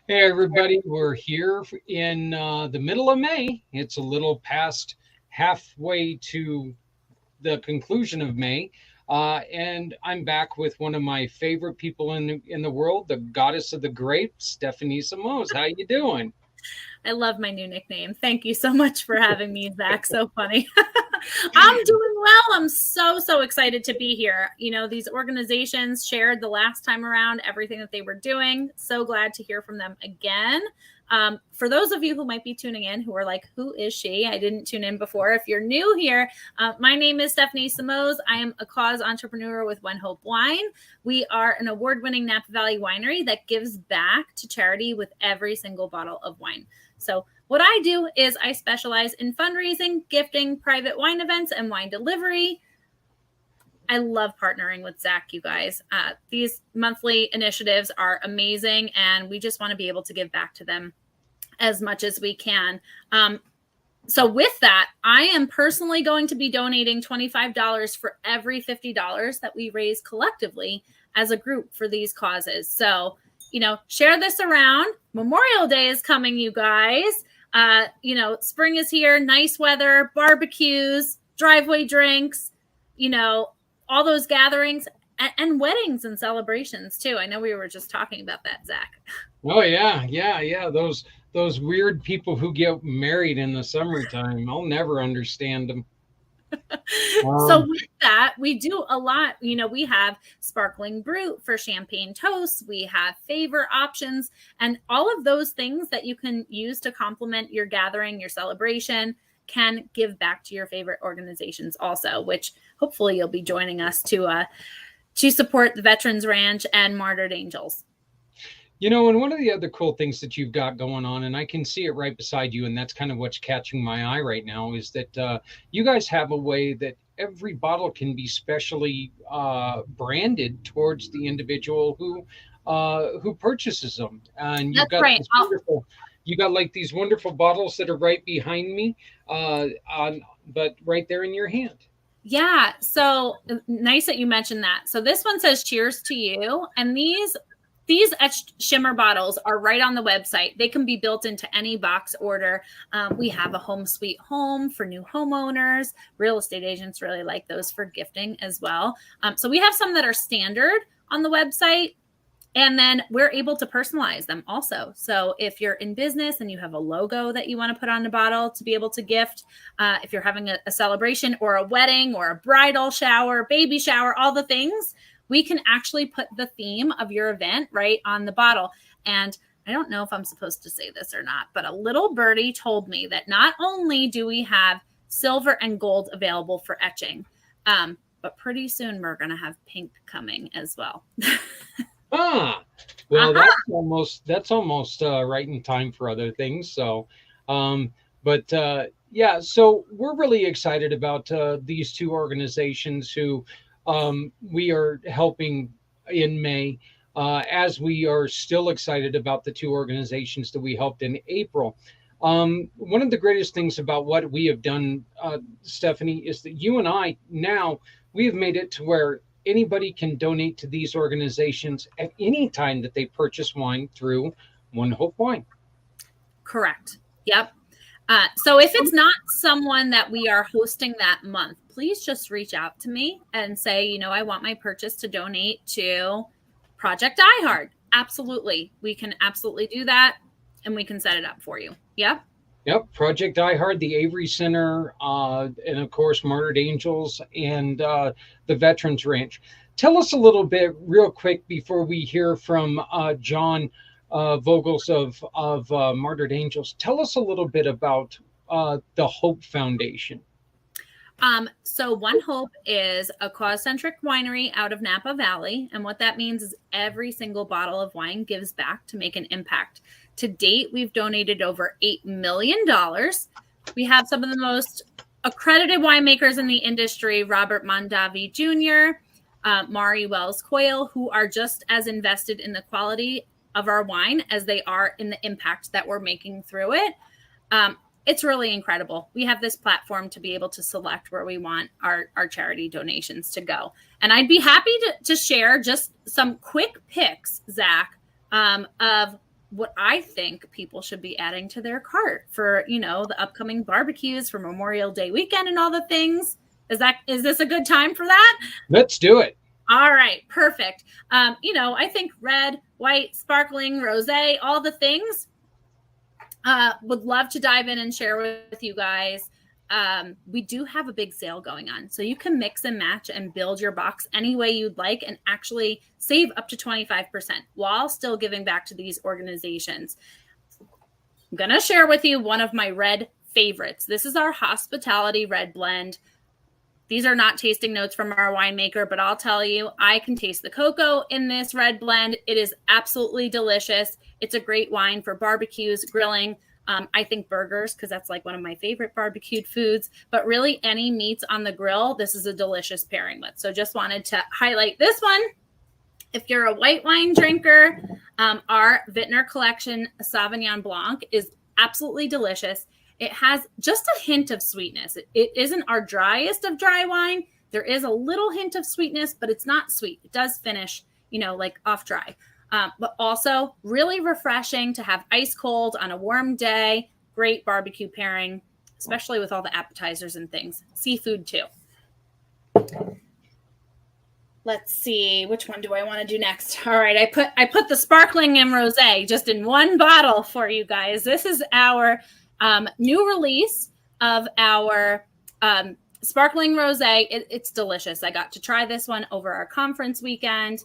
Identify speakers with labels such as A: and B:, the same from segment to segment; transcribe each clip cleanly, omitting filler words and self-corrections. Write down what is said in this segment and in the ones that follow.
A: Hey, everybody, we're here in the middle of May. It's a little past halfway to the conclusion of May. And I'm back with one of my favorite people in the world, the goddess of the grapes, Stephanie Simoes. How you doing?
B: I love my new nickname. Thank you so much for having me, Zach. So funny. I'm doing well. I'm so excited to be here. You know, these organizations shared the last time around everything that they were doing. So glad to hear from them again. For those of you who might be tuning in who are like, who is she? I didn't tune in before. If you're new here, my name is Stephanie Simoes. I am a cause entrepreneur with One Hope Wine. We are an award-winning Napa Valley winery that gives back to charity with every single bottle of wine. So what I do is I specialize in fundraising, gifting, private wine events, and wine delivery. I love partnering with Zach, you guys. These monthly initiatives are amazing, and we just want to be able to give back to them as much as we can. So with that, I am personally going to be donating $25 for every $50 that we raise collectively as a group for these causes. So, you know, share this around. Memorial Day is coming, you guys. Spring is here, nice weather, barbecues, driveway drinks, all those gatherings and weddings and celebrations too. I know we were just talking about that, Zach.
A: Oh yeah. Those weird people who get married in the summertime. I'll never understand them.
B: So
A: Um,
B: with that, we do a lot. We have sparkling brut for champagne toasts. We have favor options and all of those things that you can use to complement your gathering, your celebration, can give back to your favorite organizations also, which hopefully you'll be joining us to support the Veterans Ranch and Martyred Angels.
A: and one of the other cool things that you've got going on, and I can see it right beside you, and that's kind of what's catching my eye right now, is that you guys have a way that every bottle can be specially branded towards the individual who purchases them. And
B: That's right.
A: you got like these wonderful bottles that are right behind me, but right there in your hand.
B: Yeah. So nice that you mentioned that. So this one says cheers to you. And these etched shimmer bottles are right on the website. They can be built into any box order. We have a home sweet home for new homeowners. Real estate agents really like those for gifting as well. So we have some that are standard on the website. And then we're able to personalize them also. So if you're in business and you have a logo that you want to put on the bottle to be able to gift, if you're having a celebration or a wedding or a bridal shower, baby shower, all the things, we can actually put the theme of your event right on the bottle. And I don't know if I'm supposed to say this or not, but a little birdie told me that not only do we have silver and gold available for etching, but pretty soon we're going to have pink coming as well.
A: Ah, well,
B: Uh-huh.
A: that's almost right in time for other things. So, but yeah, so we're really excited about these two organizations who we are helping in May, as we are still excited about the two organizations that we helped in April. One of the greatest things about what we have done, Stephanie, is that you and I now we have made it to where anybody can donate to these organizations at any time that they purchase wine through One Hope Wine.
B: Correct. Yep. So if it's not someone that we are hosting that month, please just reach out to me and say, I want my purchase to donate to Project iHeart. Absolutely. We can absolutely do that and we can set it up for you. Yep.
A: Yep, Project iHeart, the Avery Center, and of course, Martyred Angels and the Veterans Ranch. Tell us a little bit, real quick, before we hear from John Vogels of Martyred Angels. Tell us a little bit about the Hope Foundation.
B: So One Hope is a cause-centric winery out of Napa Valley. And what that means is every single bottle of wine gives back to make an impact. To date, we've donated over $8 million. We have some of the most accredited winemakers in the industry, Robert Mondavi Jr., Mari Wells Coyle, who are just as invested in the quality of our wine as they are in the impact that we're making through it. It's really incredible. We have this platform to be able to select where we want our charity donations to go. And I'd be happy to share just some quick picks, Zach, of what I think people should be adding to their cart for, the upcoming barbecues for Memorial Day weekend and all the things. Is this a good time for that?
A: Let's do it.
B: All right, perfect. I think red, white, sparkling, rosé, all the things. Would love to dive in and share with you guys. We do have a big sale going on, so you can mix and match and build your box any way you'd like and actually save up to 25% while still giving back to these organizations. I'm going to share with you one of my red favorites. This is our hospitality red blend. These are not tasting notes from our winemaker, but I'll tell you, I can taste the cocoa in this red blend. It is absolutely delicious. It's a great wine for barbecues, grilling. I think burgers, because that's like one of my favorite barbecued foods, but really any meats on the grill, this is a delicious pairing with. So just wanted to highlight this one. If you're a white wine drinker, our Vintner Collection Sauvignon Blanc is absolutely delicious. It has just a hint of sweetness. It isn't our driest of dry wine. There is a little hint of sweetness, but it's not sweet. It does finish, like off dry. But also really refreshing to have ice cold on a warm day. Great barbecue pairing, especially with all the appetizers and things. Seafood too. Let's see, which one do I want to do next? All right, I put the sparkling and rosé just in one bottle for you guys. This is our new release of our sparkling rosé. It's delicious. I got to try this one over our conference weekend.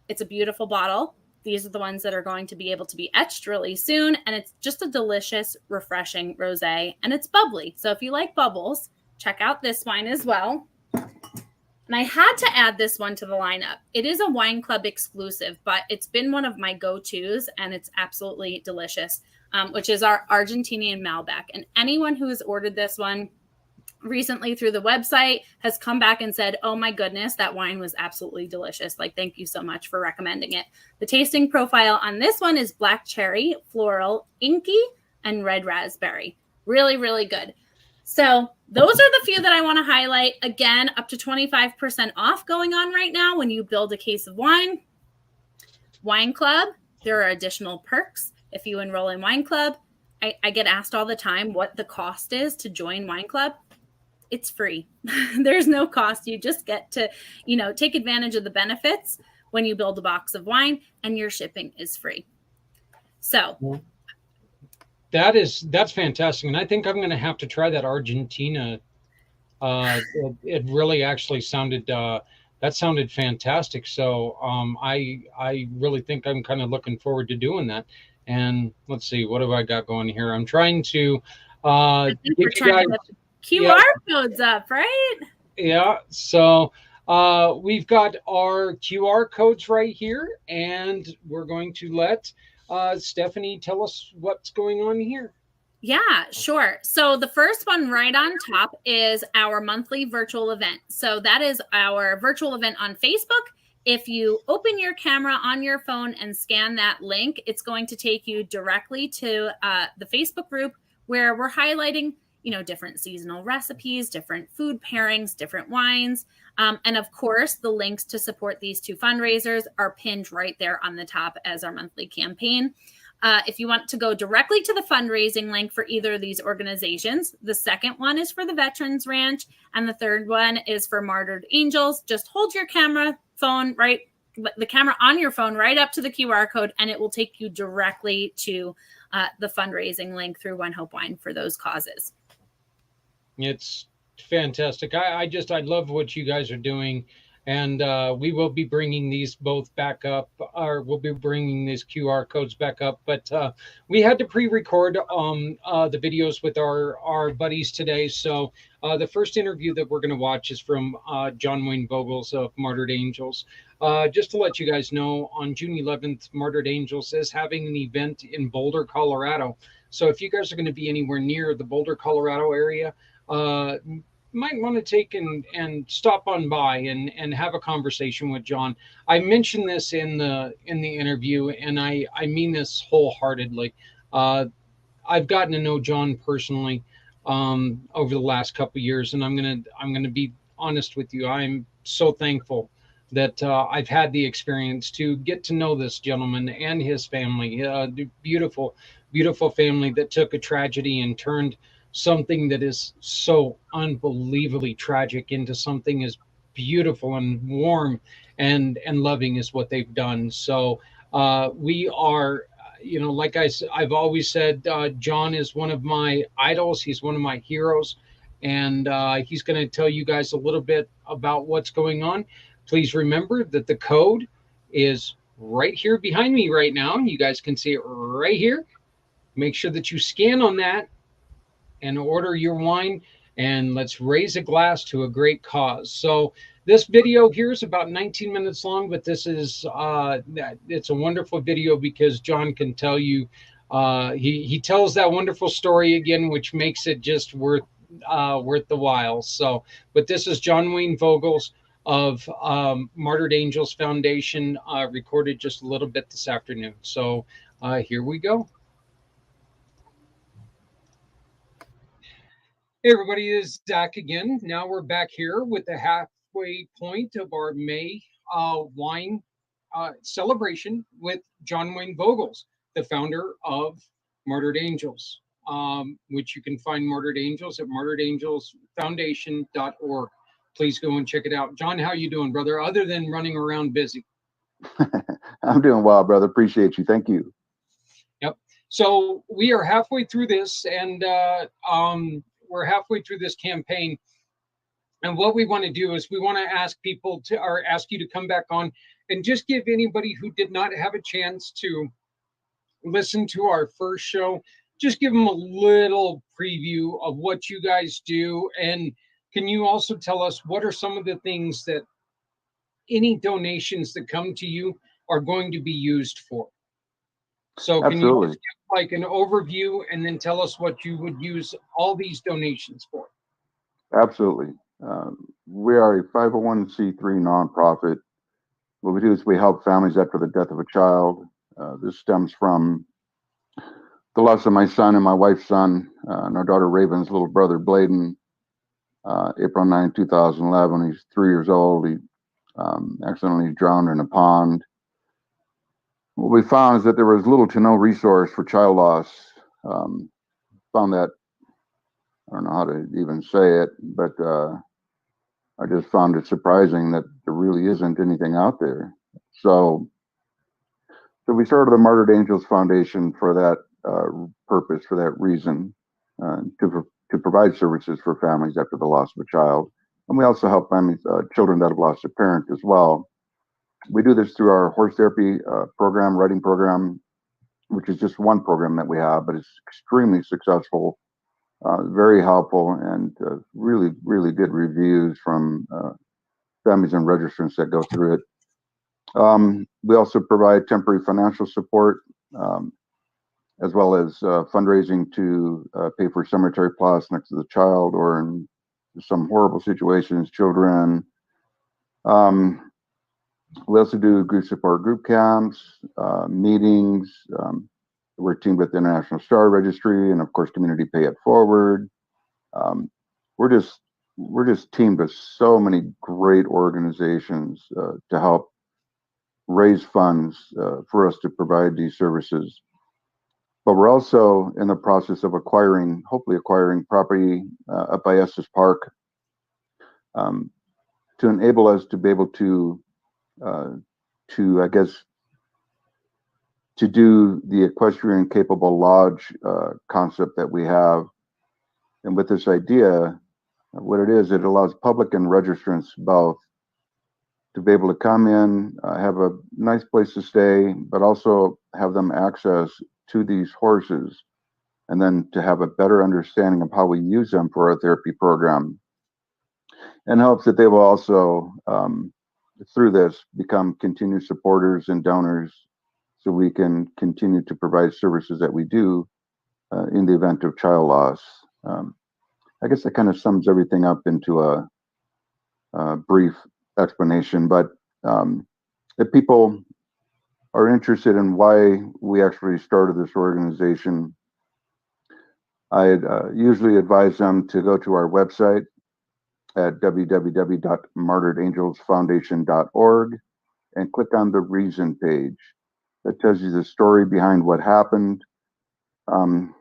B: It's a beautiful bottle. These are the ones that are going to be able to be etched really soon. And it's just a delicious, refreshing rosé. And it's bubbly. So if you like bubbles, check out this wine as well. And I had to add this one to the lineup. It is a wine club exclusive, but it's been one of my go-tos, and it's absolutely delicious, which is our Argentinian Malbec. And anyone who has ordered this one recently through the website has come back and said, oh my goodness, that wine was absolutely delicious. Like, thank you so much for recommending it. The tasting profile on this one is black cherry, floral, inky, and red raspberry. Really, really good. So those are the few that I want to highlight. Again, up to 25% off going on right now when you build a case of wine. Wine Club, there are additional perks if you enroll in Wine Club. I get asked all the time what the cost is to join Wine Club. It's free. There's no cost. You just get to, take advantage of the benefits when you build a box of wine, and your shipping is free. So
A: that's fantastic. And I think I'm going to have to try that Argentina. It really actually sounded, that sounded fantastic. So I really think I'm kind of looking forward to doing that. And let's see, what have I got going here? I'm trying to
B: give you guys QR codes up, right?
A: Yeah. So we've got our QR codes right here, and we're going to let Stephanie tell us what's going on here.
B: Yeah, sure. So the first one right on top is our monthly virtual event. So that is our virtual event on Facebook. If you open your camera on your phone and scan that link, it's going to take you directly to the Facebook group where we're highlighting, different seasonal recipes, different food pairings, different wines. And of course, the links to support these two fundraisers are pinned right there on the top as our monthly campaign. If you want to go directly to the fundraising link for either of these organizations, the second one is for the Veterans Ranch, and the third one is for Martyred Angels. Just hold your camera the camera on your phone right up to the QR code, and it will take you directly to the fundraising link through One Hope Wine for those causes.
A: It's fantastic. I love what you guys are doing. And we will be bringing these both back up, or we'll be bringing these QR codes back up. But we had to pre-record the videos with our buddies today. So the first interview that we're going to watch is from John Wayne Vogels of Martyred Angels. Just to let you guys know, on June 11th, Martyred Angels is having an event in Boulder, Colorado. So if you guys are going to be anywhere near the Boulder, Colorado area, might want to take and stop on by and have a conversation with John. I mentioned this in the interview, and I mean this wholeheartedly. I've gotten to know John personally over the last couple of years, and I'm gonna be honest with you. I'm so thankful that I've had the experience to get to know this gentleman and his family. The beautiful, beautiful family that took a tragedy and turned something that is so unbelievably tragic into something as beautiful and warm and loving as what they've done. So we are, like I've always said, John is one of my idols. He's one of my heroes, and he's going to tell you guys a little bit about what's going on. Please remember that the code is right here behind me right now. You guys can see it right here. Make sure that you scan on that and order your wine, and let's raise a glass to a great cause. So this video here is about 19 minutes long, but this is it's a wonderful video because John can tell you he tells that wonderful story again, which makes it just worth the while. So, but this is John Wayne Vogel's of Martyred Angels Foundation, recorded just a little bit this afternoon. So here we go. Hey everybody, this is Zach again. Now we're back here with the halfway point of our May wine celebration with John Wayne Vogels, the founder of Martyred Angels, which you can find Martyred Angels at martyredangelsfoundation.org. Please go and check it out. John, how you doing, brother? Other than running around busy.
C: I'm doing well, brother. Appreciate you. Thank you.
A: Yep. So we are halfway through this, and we're halfway through this campaign. And what we want to do is we want to ask people to, or ask you to come back on and just give anybody who did not have a chance to listen to our first show, just give them a little preview of what you guys do. And can you also tell us what are some of the things that any donations that come to you are going to be used for? So can you just give like an overview and then tell us what you would use all these donations for?
C: Absolutely. We are a 501c3 nonprofit. What we do is we help families after the death of a child. This stems from the loss of my son and my wife's son, and our daughter Raven's little brother Bladen, April 9, 2011. He's 3 years old. He accidentally drowned in a pond. What we found is that there was little to no resource for child loss. Found that, I don't know how to even say it, but I just found it surprising that there really isn't anything out there. So we started the Martyred Angels Foundation for that purpose, for that reason, to provide services for families after the loss of a child. And we also help families, children that have lost a parent as well. We do this through our horse therapy program, riding program, which is just one program that we have, but it's extremely successful, very helpful, and really, really good reviews from families and registrants that go through it. We also provide temporary financial support, as well as fundraising to pay for cemetery plots next to the child, or in some horrible situations, children. We also do group support, group camps, meetings. We're teamed with the International Star Registry and, of course, Community Pay It Forward. We're just teamed with so many great organizations to help raise funds for us to provide these services. But we're also in the process of hopefully acquiring property up by Estes Park, to enable us to be able to I guess, to do the equestrian capable lodge concept that we have. And with this idea, what it is, it allows public and registrants both to be able to come in, have a nice place to stay, but also have them access to these horses, and then to have a better understanding of how we use them for our therapy program. And hopes that they will also, through this, become continued supporters and donors, so we can continue to provide services that we do in the event of child loss. I guess that kind of sums everything up into a brief explanation, but if people are interested in why we actually started this organization, I usually advise them to go to our website, at www.martyredangelsfoundation.org and click on the reason page. That tells you the story behind what happened, and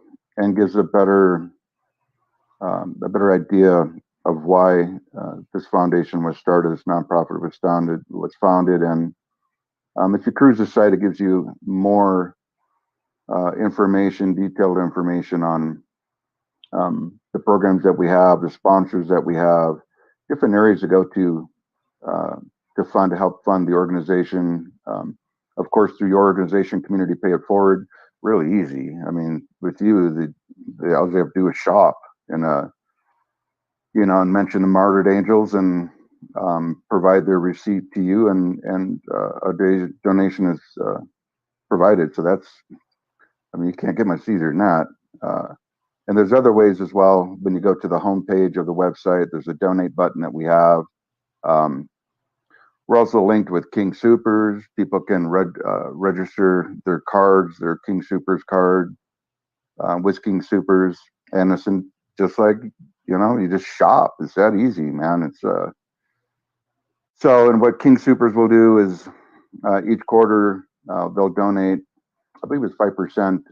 C: gives a better idea of why this foundation was started, this nonprofit was founded. And if you cruise the site, it gives you more information, detailed information on the programs that we have, the sponsors that we have, different areas to go to help fund the organization. Of course, through your organization, Community Pay It Forward, really easy. I mean, with you, all you have to do is shop and and mention the Martyred Angels and provide their receipt to you, and a day's donation is provided. So that's, I mean, you can't get much easier than that. And there's other ways as well. When you go to the homepage of the website, there's a donate button that we have. We're also linked with King Soopers. People can register their cards, their King Soopers card with King Soopers. And it's just like, you just shop. It's that easy, man. It's so, and what King Soopers will do is each quarter they'll donate, I believe it's 5%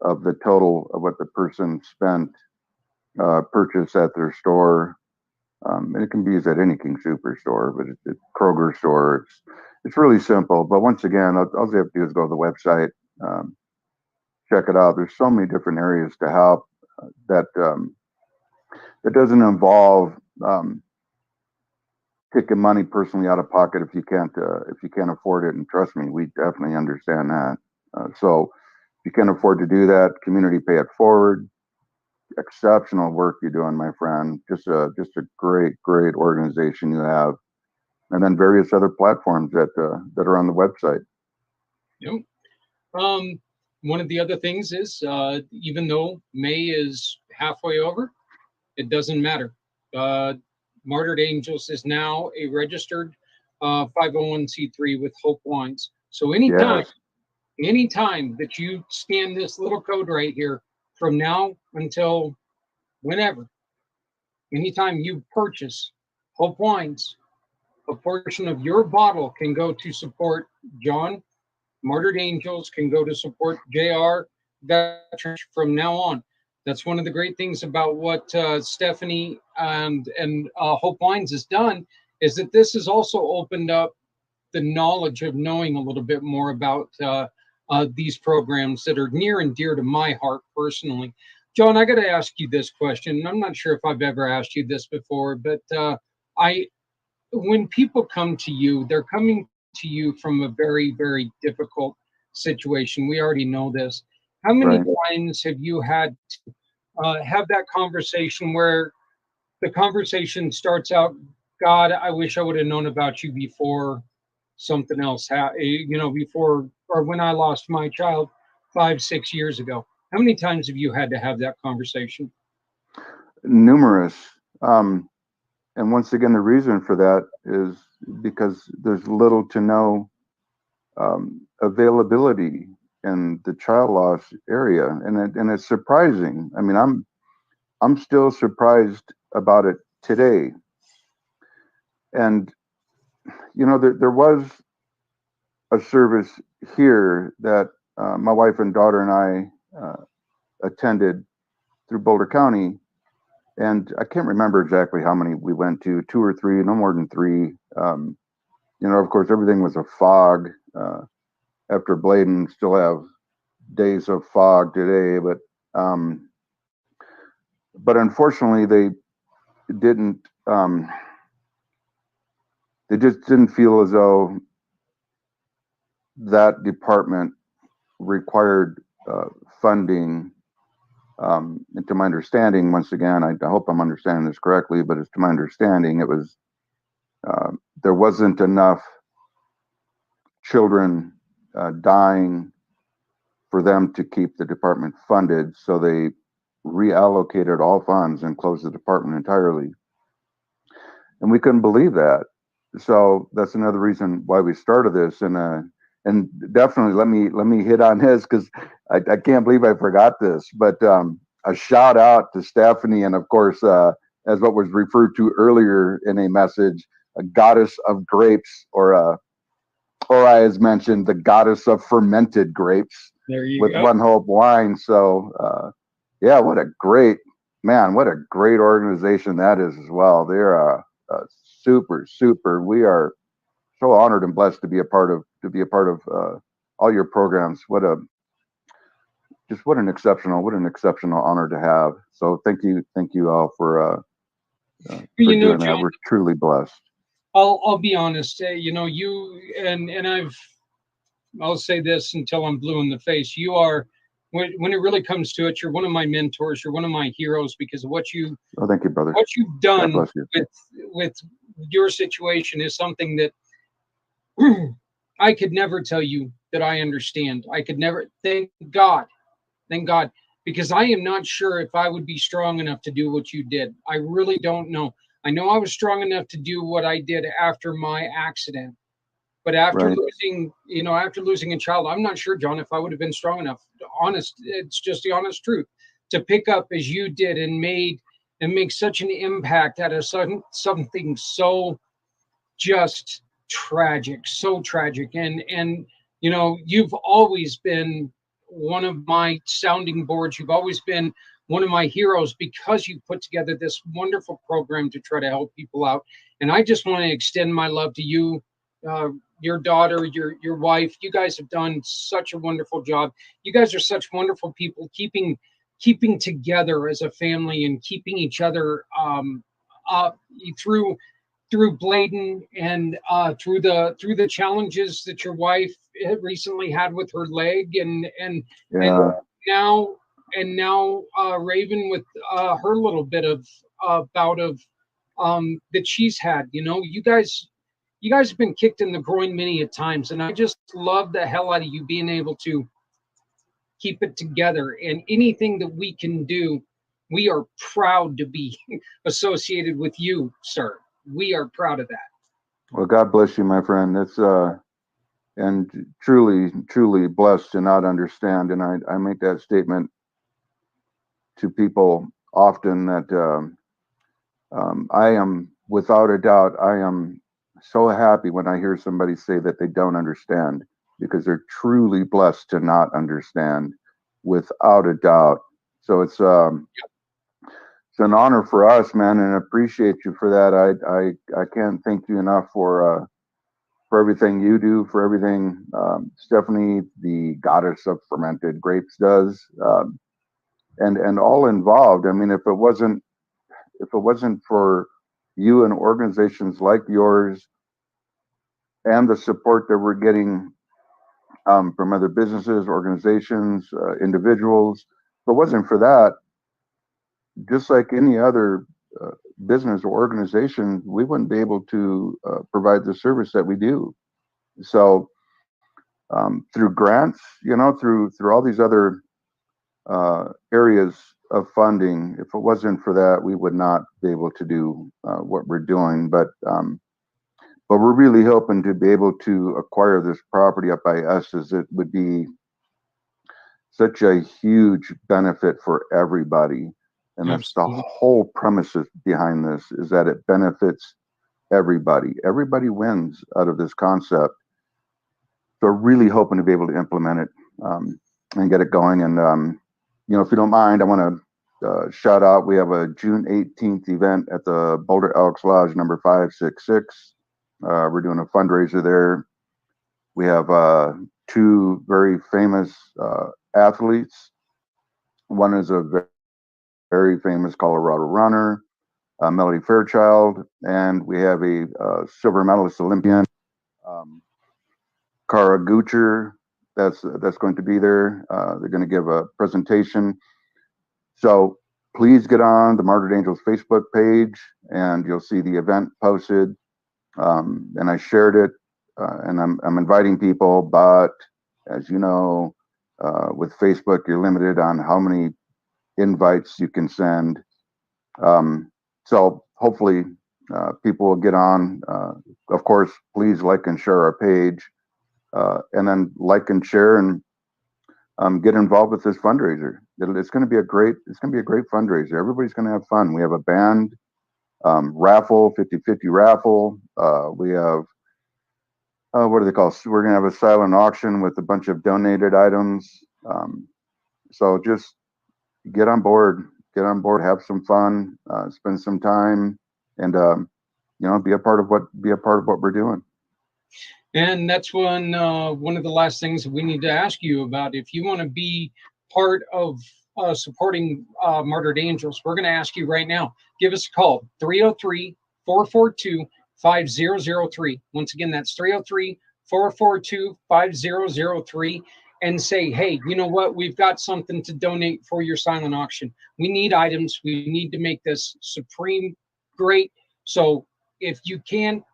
C: of the total of what the person spent purchase at their store. And it can be used at any King Super store, but it's Kroger store. It's really simple. But once again, all you have to do is go to the website, check it out. There's so many different areas to help that doesn't involve taking money personally out of pocket if you can't afford it. And trust me, we definitely understand that. So if you can afford to do that, Community Pay It Forward. Exceptional work you're doing, my friend. Just a great organization you have, and then various other platforms that are on the website.
A: Yep. One of the other things is, even though May is halfway over, it doesn't matter. Martyred Angels is now a registered 501c3 with Hope Wines. So anytime that you scan this little code right here, from now until whenever, anytime you purchase Hope Wines, a portion of your bottle can go to support John. Martyred Angels can go to support JR Veterans from now on. That's one of the great things about what Stephanie and Hope Wines has done, is that this has also opened up the knowledge of knowing a little bit more about these programs that are near and dear to my heart personally. John, I got to ask you this question. I'm not sure if I've ever asked you this before, but when people come to you, they're coming to you from a very, very difficult situation. We already know this. How many times have you had to have that conversation where the conversation starts out, God, I wish I would have known about you before something else before, or when I lost my child 5-6 years ago? How many times have you had to have that conversation?
C: Numerous. And once again, the reason for that is because there's little to no availability in the child loss area, and it's surprising. I mean, I'm still surprised about it today. And there was a service here that my wife and daughter and I attended through Boulder County, and I can't remember exactly how many we went to, 2 or 3, no more than 3. Of course, everything was a fog. After Bladen, still have days of fog today, but unfortunately, they didn't. They just didn't feel as though that department required funding. And to my understanding, once again, I hope I'm understanding this correctly, but it's to my understanding, it was there wasn't enough children dying for them to keep the department funded, so they reallocated all funds and closed the department entirely. And we couldn't believe that. So that's another reason why we started this. And definitely let me hit on this, because I can't believe I forgot this. But a shout out to Stephanie and of course as what was referred to earlier in a message, a goddess of grapes, or as mentioned, the goddess of fermented grapes
A: There you
C: with
A: go.
C: One Hope Wine. So, yeah, what a great man, what a great organization that is as well. They're super, super. We are so honored and blessed to be a part of all your programs. What an exceptional honor to have. So thank you all for
A: You know,
C: doing that.
A: John,
C: We're truly blessed.
A: I'll be honest. You know, you and I'll say this until I'm blue in the face. You are, when it really comes to it, you're one of my mentors. You're one of my heroes because of
C: Oh, thank you, brother.
A: what you've
C: God
A: done
C: bless you.
A: with your situation is something that I could never tell you that I understand. I could never. Thank God, because I am not sure if I would be strong enough to do what you did. I really don't know. I know I was strong enough to do what I did after my accident, but
C: Right.
A: after losing a child, I'm not sure, John, if I would have been strong enough. Honest, it's just the honest truth to pick up as you did and make such an impact out of something so just tragic, so tragic. And you've always been one of my sounding boards. You've always been one of my heroes because you put together this wonderful program to try to help people out. And I just want to extend my love to you, uh, your daughter, your wife. You guys have done such a wonderful job. You guys are such wonderful people, keeping together as a family and keeping each other up through Bladen and through the challenges that your wife had recently had with her leg, and
C: Yeah.
A: now Raven with her little bit of bout of that she's had. You guys have been kicked in the groin many a times, and I just love the hell out of you being able to keep it together. And anything that we can do, we are proud to be associated with you, sir. We are proud of that.
C: Well, God bless you, my friend. It's and truly, truly blessed to not understand. And I make that statement to people often that I am, without a doubt, I am so happy when I hear somebody say that they don't understand because they're truly blessed to not understand, without a doubt. So it's an honor for us, man, and appreciate you for that. I can't thank you enough for everything you do, for everything Stephanie, the goddess of fermented grapes, does, and all involved. I mean, if it wasn't for you and organizations like yours and the support that we're getting from other businesses, organizations, individuals, if it wasn't for that, just like any other uh, business or organization, we wouldn't be able to provide the service that we do. So through grants, through all these other areas of funding, if it wasn't for that, we would not be able to do what we're doing. But we're really hoping to be able to acquire this property up by us, as it would be such a huge benefit for everybody. And that's the
A: Absolutely.
C: whole premises behind this, is that it benefits everybody. Everybody wins out of this concept. So really hoping to be able to implement it and get it going. And if you don't mind, I want to shout out. We have a June 18th event at the Boulder Elks Lodge number 566. We're doing a fundraiser there. We have two very famous athletes. One is a very famous Colorado runner, Melody Fairchild, and we have a silver medalist Olympian, um, Kara Gucher. That's going to be there. They're going to give a presentation. So please get on the Martyred Angels Facebook page, and you'll see the event posted. And I shared it, and I'm inviting people, but as you know, with Facebook, you're limited on how many invites you can send. So hopefully, people will get on. Of course, please like and share our page, and then like and share and get involved with this fundraiser. It's going to be a great fundraiser. Everybody's going to have fun. We have a band. raffle, 50-50 raffle. We have, what do they call? We're going to have a silent auction with a bunch of donated items. So just get on board, have some fun, spend some time, and be a part of what we're doing.
A: And that's one of the last things that we need to ask you about. If you want to be part of supporting Martyred Angels, we're going to ask you right now. Give us a call, 303-442-5003. Once again, that's 303-442-5003. And say, hey, you know what? We've got something to donate for your silent auction. We need items. We need to make this supreme great. So if you can't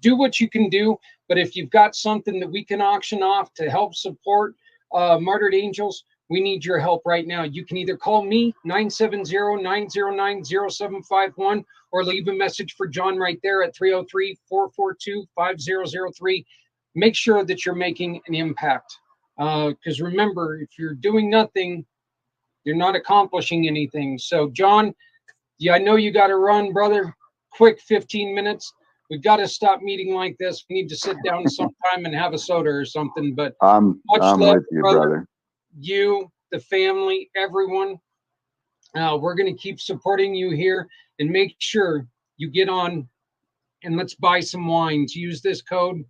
A: do what you can do, but if you've got something that we can auction off to help support Martyred Angels, we need your help right now. You can either call me, 970-909-0751, or leave a message for John right there at 303-442-5003. Make sure that you're making an impact. Because remember, if you're doing nothing, you're not accomplishing anything. So, John, yeah, I know you got to run, brother. Quick 15 minutes. We've got to stop meeting like this. We need to sit down sometime and have a soda or something. But
C: I'm
A: much love,
C: with you, brother.
A: You, the family, everyone. We're going to keep supporting you here, and make sure you get on and let's buy some wines. Use this code.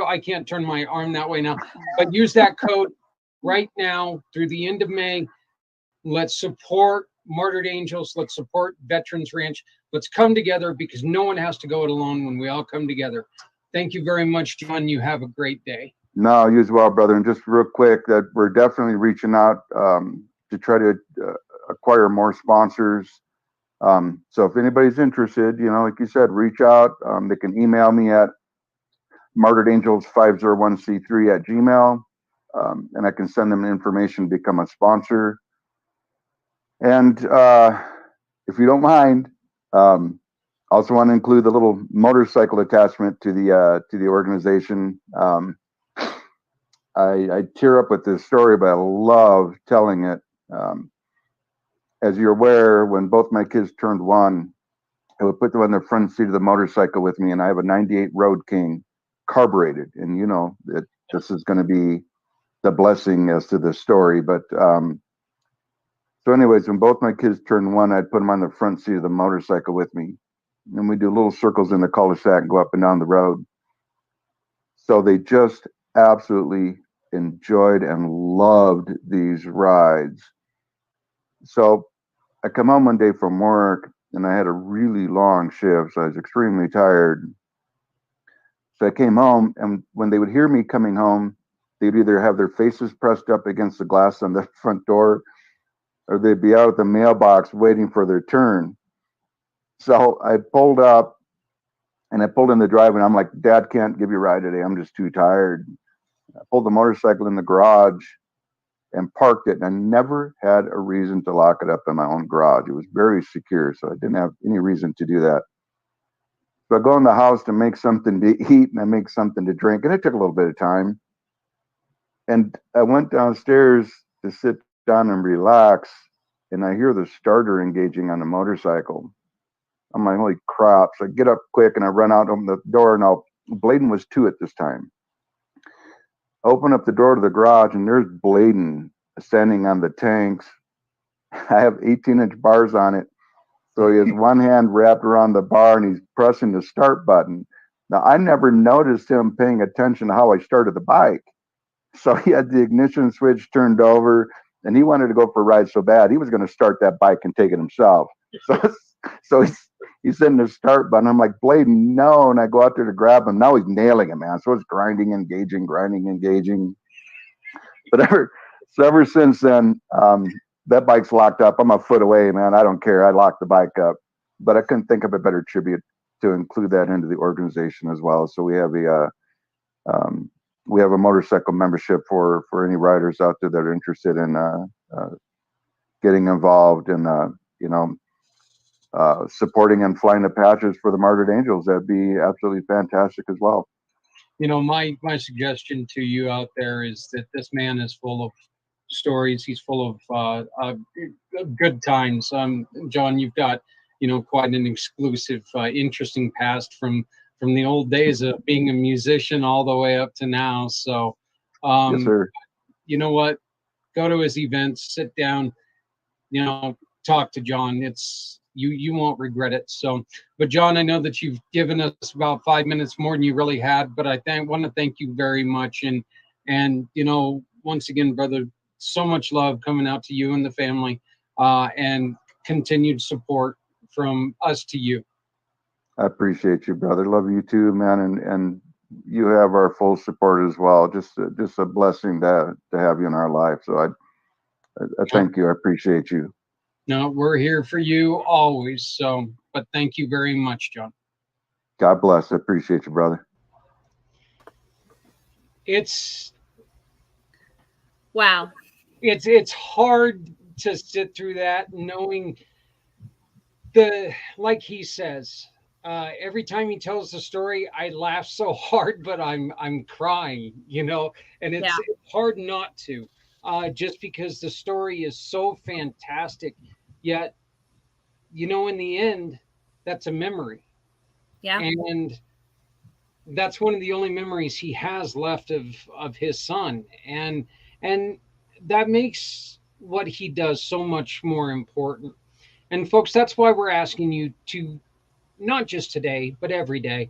A: I can't turn my arm that way now, but use that code right now through the end of May. Let's support Martyred Angels. Let's support Veterans Ranch. Let's come together, because no one has to go it alone when we all come together. Thank you very much, John. You have a great day.
C: No, you as well, brother. And just real quick, that we're definitely reaching out to try to acquire more sponsors. So if anybody's interested, like you said, reach out. They can email me at martyredangels501c3@gmail, and I can send them information to become a sponsor. And if you don't mind, also want to include the little motorcycle attachment to the organization. I tear up with this story, but I love telling it. As you're aware, when both my kids turned 1, I would put them on the front seat of the motorcycle with me, and I have a 98 Road King carbureted. And that this is going to be the blessing as to the story. But so anyways, when both my kids turned 1, I'd put them on the front seat of the motorcycle with me. And we do little circles in the cul-de-sac and go up and down the road. So they just absolutely enjoyed and loved these rides. So I come home one day from work, and I had a really long shift, so I was extremely tired. So I came home, and when they would hear me coming home, they'd either have their faces pressed up against the glass on the front door, or they'd be out at the mailbox waiting for their turn. So I pulled up, and I pulled in the driveway, and I'm like, Dad can't give you a ride today. I'm just too tired. I pulled the motorcycle in the garage and parked it, and I never had a reason to lock it up in my own garage. It was very secure, so I didn't have any reason to do that. So I go in the house to make something to eat, and I make something to drink, and it took a little bit of time. And I went downstairs to sit down and relax, and I hear the starter engaging on the motorcycle. I'm like, holy crap. So I get up quick, and I run out, open the door, and Bladen was 2 at this time. Open up the door to the garage, and there's Bladen standing on the tanks. I have 18-inch bars on it. So he has one hand wrapped around the bar, and he's pressing the start button. Now, I never noticed him paying attention to how I started the bike. So he had the ignition switch turned over, and he wanted to go for a ride so bad, he was going to start that bike and take it himself. So he's hitting the start button. I'm like, Bladen, no. And I go out there to grab him. Now he's nailing it, man. So it's grinding, engaging. But ever since then, that bike's locked up. I'm a foot away, man. I don't care. I locked the bike up. But I couldn't think of a better tribute to include that into the organization as well. So we have a motorcycle membership for any riders out there that are interested in getting involved and supporting and flying the patches for the Martyred Angels. That'd be absolutely fantastic as well.
A: My suggestion to you out there is that this man is full of stories. He's full of good times. John, you've got quite an exclusive, interesting past from the old days of being a musician all the way up to now. So,
C: Yes, sir.
A: you know what? Go to his events, sit down, talk to John. You won't regret it. So, but John, I know that you've given us about 5 minutes more than you really had, but I want to thank you very much. And once again, brother, so much love coming out to you and the family, and continued support from us to you.
C: I appreciate you, brother. Love you too, man. And you have our full support as well. Just a blessing to have you in our life. So I thank you. I appreciate you.
A: No, we're here for you always. So, but thank you very much, John.
C: God bless. I appreciate you, brother.
B: Wow.
A: It's hard to sit through that, knowing like he says, every time he tells the story, I laugh so hard, but I'm crying, and it's hard not to, just because the story is so fantastic. Yet, in the end, that's a memory.
B: Yeah.
A: And that's one of the only memories he has left of his son. And that makes what he does so much more important. And folks, that's why we're asking you to, not just today, but every day,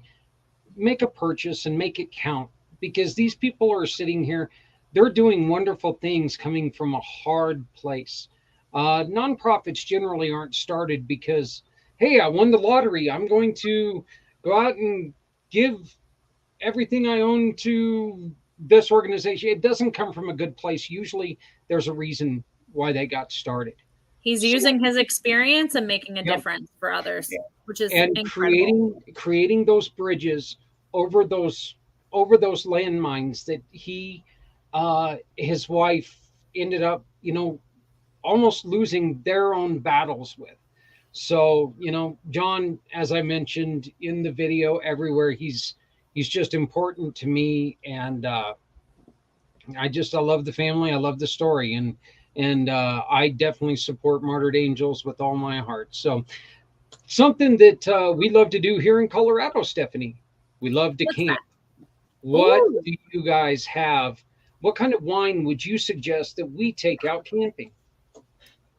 A: make a purchase and make it count, because these people are sitting here, they're doing wonderful things coming from a hard place. Nonprofits generally aren't started because, hey, I won the lottery, I'm going to go out and give everything I own to this organization. It doesn't come from a good place. Usually there's a reason why they got started.
B: He's using his experience and making a difference for others, which is incredible.
A: creating those bridges over those landmines that his wife ended up, almost losing their own battles with. So, John, as I mentioned in the video, everywhere, he's just important to me. And I love the family. I love the story. And I definitely support Martyred Angels with all my heart. So something that we love to do here in Colorado, Stephanie, we love to camp. What do you guys have? What kind of wine would you suggest that we take out camping?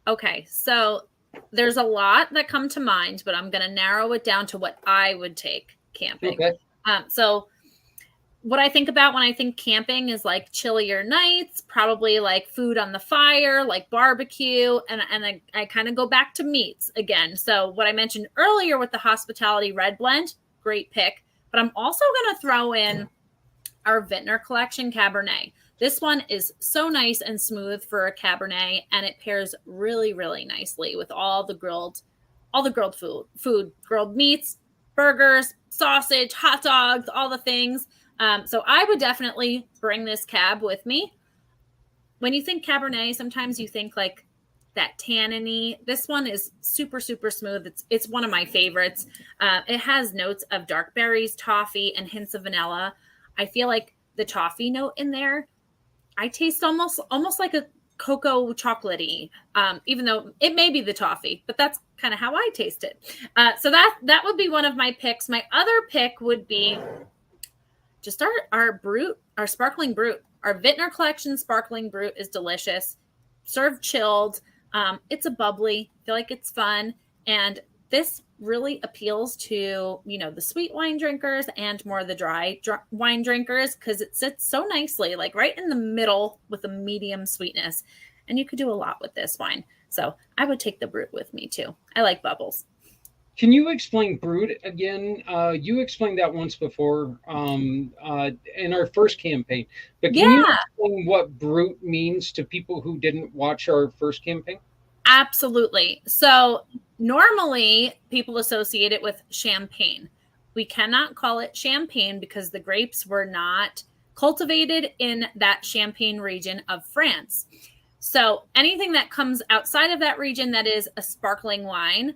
B: Okay, so there's a lot that come to mind, but I'm going to narrow it down to what I would take camping.
A: Okay.
B: So what I think about when I think camping is like chillier nights, probably like food on the fire, like barbecue. And I kind of go back to meats again. So what I mentioned earlier with the Hospitality Red Blend, great pick. But I'm also going to throw in our Vintner Collection Cabernet. This one is so nice and smooth for a Cabernet, and it pairs really, really nicely with all the grilled food, grilled meats, burgers, sausage, hot dogs, all the things. So I would definitely bring this cab with me. When you think Cabernet, sometimes you think like that tanniny. This one is super, super smooth. It's one of my favorites. It has notes of dark berries, toffee, and hints of vanilla. I feel like the toffee note in there, I taste almost like a cocoa chocolatey, even though it may be the toffee, but that's kind of how I taste it. So that would be one of my picks. My other pick would be just our brut, our sparkling brut. Our Vintner Collection sparkling brut is delicious, served chilled. It's a bubbly. I feel like it's fun, and this really appeals to, the sweet wine drinkers and more the dry wine drinkers, because it sits so nicely, like right in the middle with a medium sweetness. And you could do a lot with this wine. So I would take the brut with me too. I like bubbles.
A: Can you explain brut again? You explained that once before in our first campaign. But can you explain what brut means to people who didn't watch our first campaign?
B: Absolutely. So normally people associate it with champagne. We cannot call it champagne because the grapes were not cultivated in that Champagne region of France. So anything that comes outside of that region that is a sparkling wine,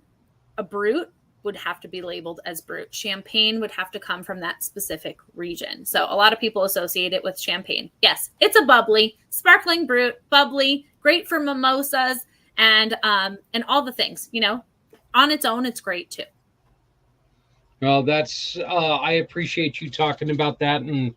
B: a brut, would have to be labeled as brut. Champagne would have to come from that specific region. So a lot of people associate it with champagne. Yes, it's a bubbly, sparkling brut, bubbly, great for mimosas and all the things, on its own, it's great too.
A: Well, that's I appreciate you talking about that and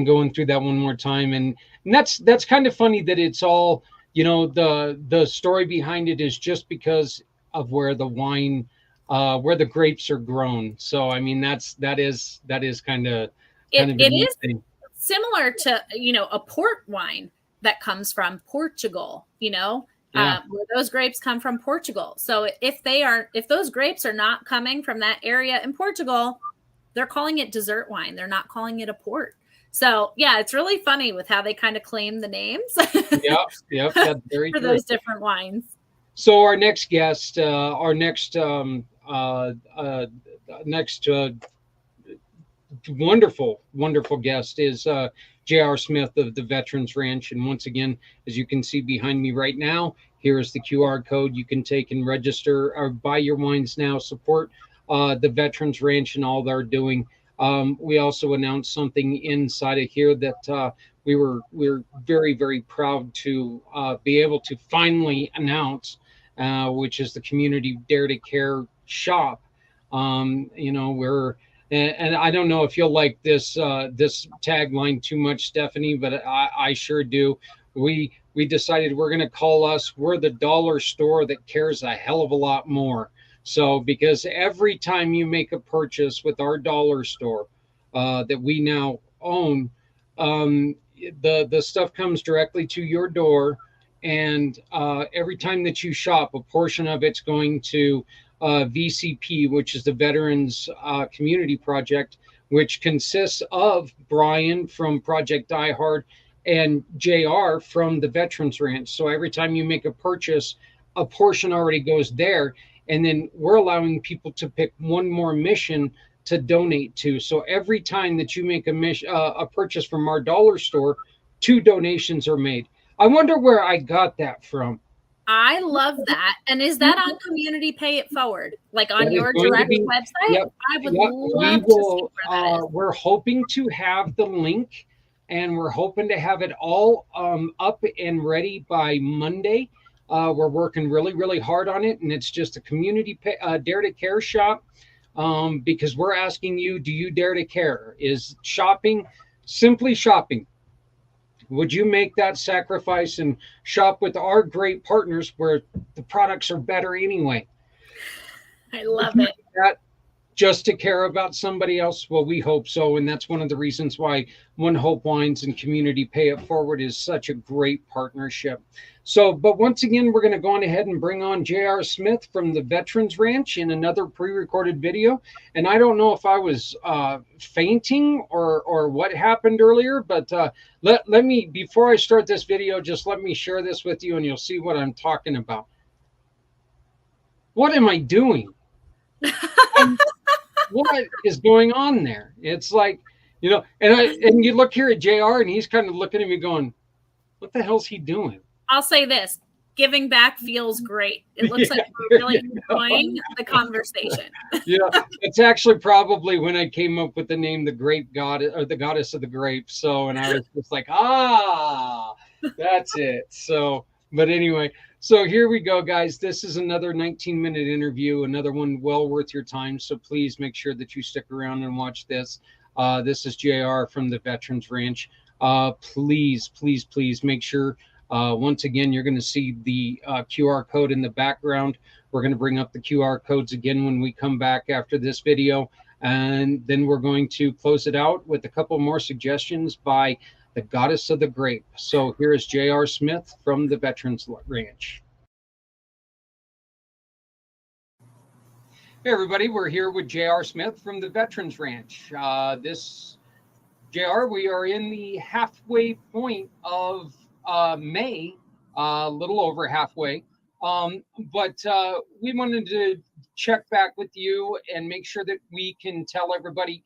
A: going through that one more time. And that's kind of funny that it's all, the story behind it is just because of where the wine, where the grapes are grown. So I mean that is kind of
B: It is similar to, a port wine that comes from Portugal,
A: Yeah.
B: where those grapes come from Portugal. So if those grapes are not coming from that area in Portugal, they're calling it dessert wine. They're not calling it a port. So yeah, it's really funny with how they kind of claim the names.
A: Yep, that's very
B: for
A: true.
B: those different wines.
A: So our next guest, wonderful guest is J.R. Smith of the Veterans Ranch. And once again, as you can see behind me right now, here is the QR code you can take and register or buy your wines now, support the Veterans Ranch and all they're doing. We also announced something inside of here that we're very, very proud to be able to finally announce, which is the Community Dare to Care shop. And I don't know if you'll like this tagline too much, Stephanie, but I sure do. We decided we're going to call we're the dollar store that cares a hell of a lot more. So because every time you make a purchase with our dollar store that we now own, the stuff comes directly to your door, and every time that you shop, a portion of it's going to VCP, which is the Veterans Community Project, which consists of Brian from Project Die Hard and JR from the Veterans Ranch. So every time you make a purchase, a portion already goes there. And then we're allowing people to pick one more mission to donate to. So every time that you make a purchase from our dollar store, 2 donations are made. I wonder where I got that from.
B: I love that. And is that on Community Pay It Forward, like on your direct website?
A: Yep,
B: I would love to see where that is.
A: We're hoping to have the link, and we're hoping to have it all up and ready by Monday. We're working really, really hard on it, and it's just a Community Dare to Care shop because we're asking you, do you dare to care? Is shopping simply shopping? Would you make that sacrifice and shop with our great partners where the products are better anyway?
B: I love it.
A: Just to care about somebody else? Well, we hope so. And that's one of the reasons why One Hope Wines and Community Pay It Forward is such a great partnership. So, but once again, we're going to go on ahead and bring on J.R. Smith from the Veterans Ranch in another pre-recorded video. And I don't know if I was fainting or what happened earlier, but let me, before I start this video, just let me share this with you and you'll see what I'm talking about. What am I doing? What is going on there? It's like, and you look here at JR and he's kind of looking at me going, what the hell's he doing?
B: I'll say this, giving back feels great. It looks like we're really enjoying the conversation.
A: Yeah, it's actually probably when I came up with the name, the Grape Goddess, or the Goddess of the Grapes. So, and I was just like, that's it. So, but anyway, so here we go, guys. This is another 19-minute interview, another one well worth your time. So please make sure that you stick around and watch this. This is JR from the Veterans Ranch. Please make sure, once again, you're going to see the QR code in the background. We're going to bring up the QR codes again when we come back after this video. And then we're going to close it out with a couple more suggestions by the Goddess of the Grape. So here is J.R. Smith from the Veterans Ranch. Hey everybody, we're here with J.R. Smith from the Veterans Ranch. JR, we are in the halfway point of May, a little over halfway. But we wanted to check back with you and make sure that we can tell everybody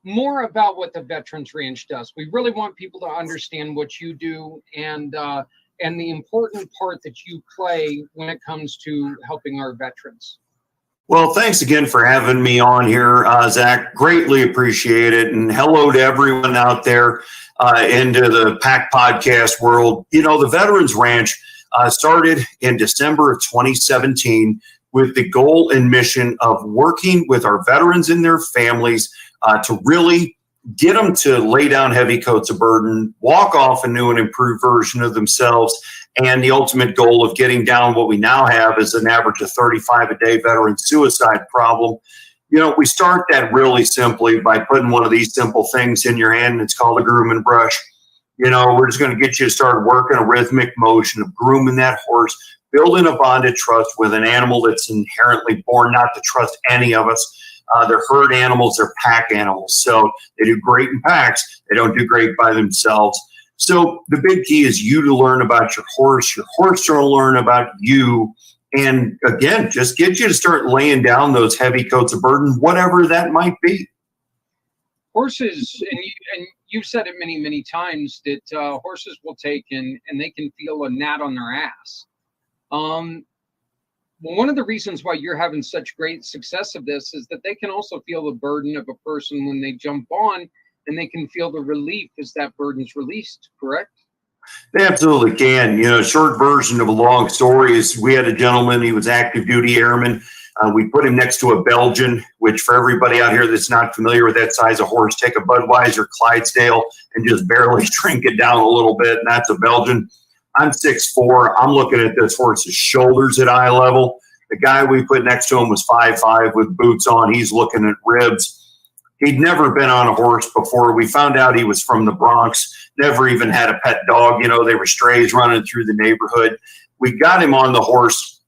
A: more about what the Veterans Ranch does. We really want people to understand what you do and the important part that you play when it comes to helping our veterans.
D: Well, thanks again for having me on here, Zach. Greatly appreciate it. And hello to everyone out there into the PAC podcast world. The Veterans Ranch started in December of 2017 with the goal and mission of working with our veterans and their families to really get them to lay down heavy coats of burden, walk off a new and improved version of themselves, and the ultimate goal of getting down what we now have is an average of 35 a day veteran suicide problem. You know, we start that really simply by putting one of these simple things in your hand. It's called a groom and brush. You know, we're just going to get you to start working a rhythmic motion of grooming that horse, building a bond of trust with an animal that's inherently born not to trust any of us. They're herd animals, they're pack animals. So they do great in packs. They don't do great by themselves. So the big key is you to learn about your horse to learn about you. And again, just get you to start laying down those heavy coats of burden, whatever that might be.
A: Horses, and you've said it many, many times, that horses will take and they can feel a gnat on their ass. Well, one of the reasons why you're having such great success of this is that they can also feel the burden of a person when they jump on, and they can feel the relief as that burden's released, correct?
D: They absolutely can. You know, short version of a long story is we had a gentleman, he was active duty airman. We put him next to a Belgian, which for everybody out here that's not familiar with that size of horse, take a Budweiser Clydesdale and just barely shrink it down a little bit, and that's a Belgian. I'm 6'4". I'm looking at this horse's shoulders at eye level. The guy we put next to him was 5'5" with boots on. He's looking at ribs. He'd never been on a horse before. We found out he was from the Bronx, never even had a pet dog. You know, they were strays running through the neighborhood. We got him on the horse,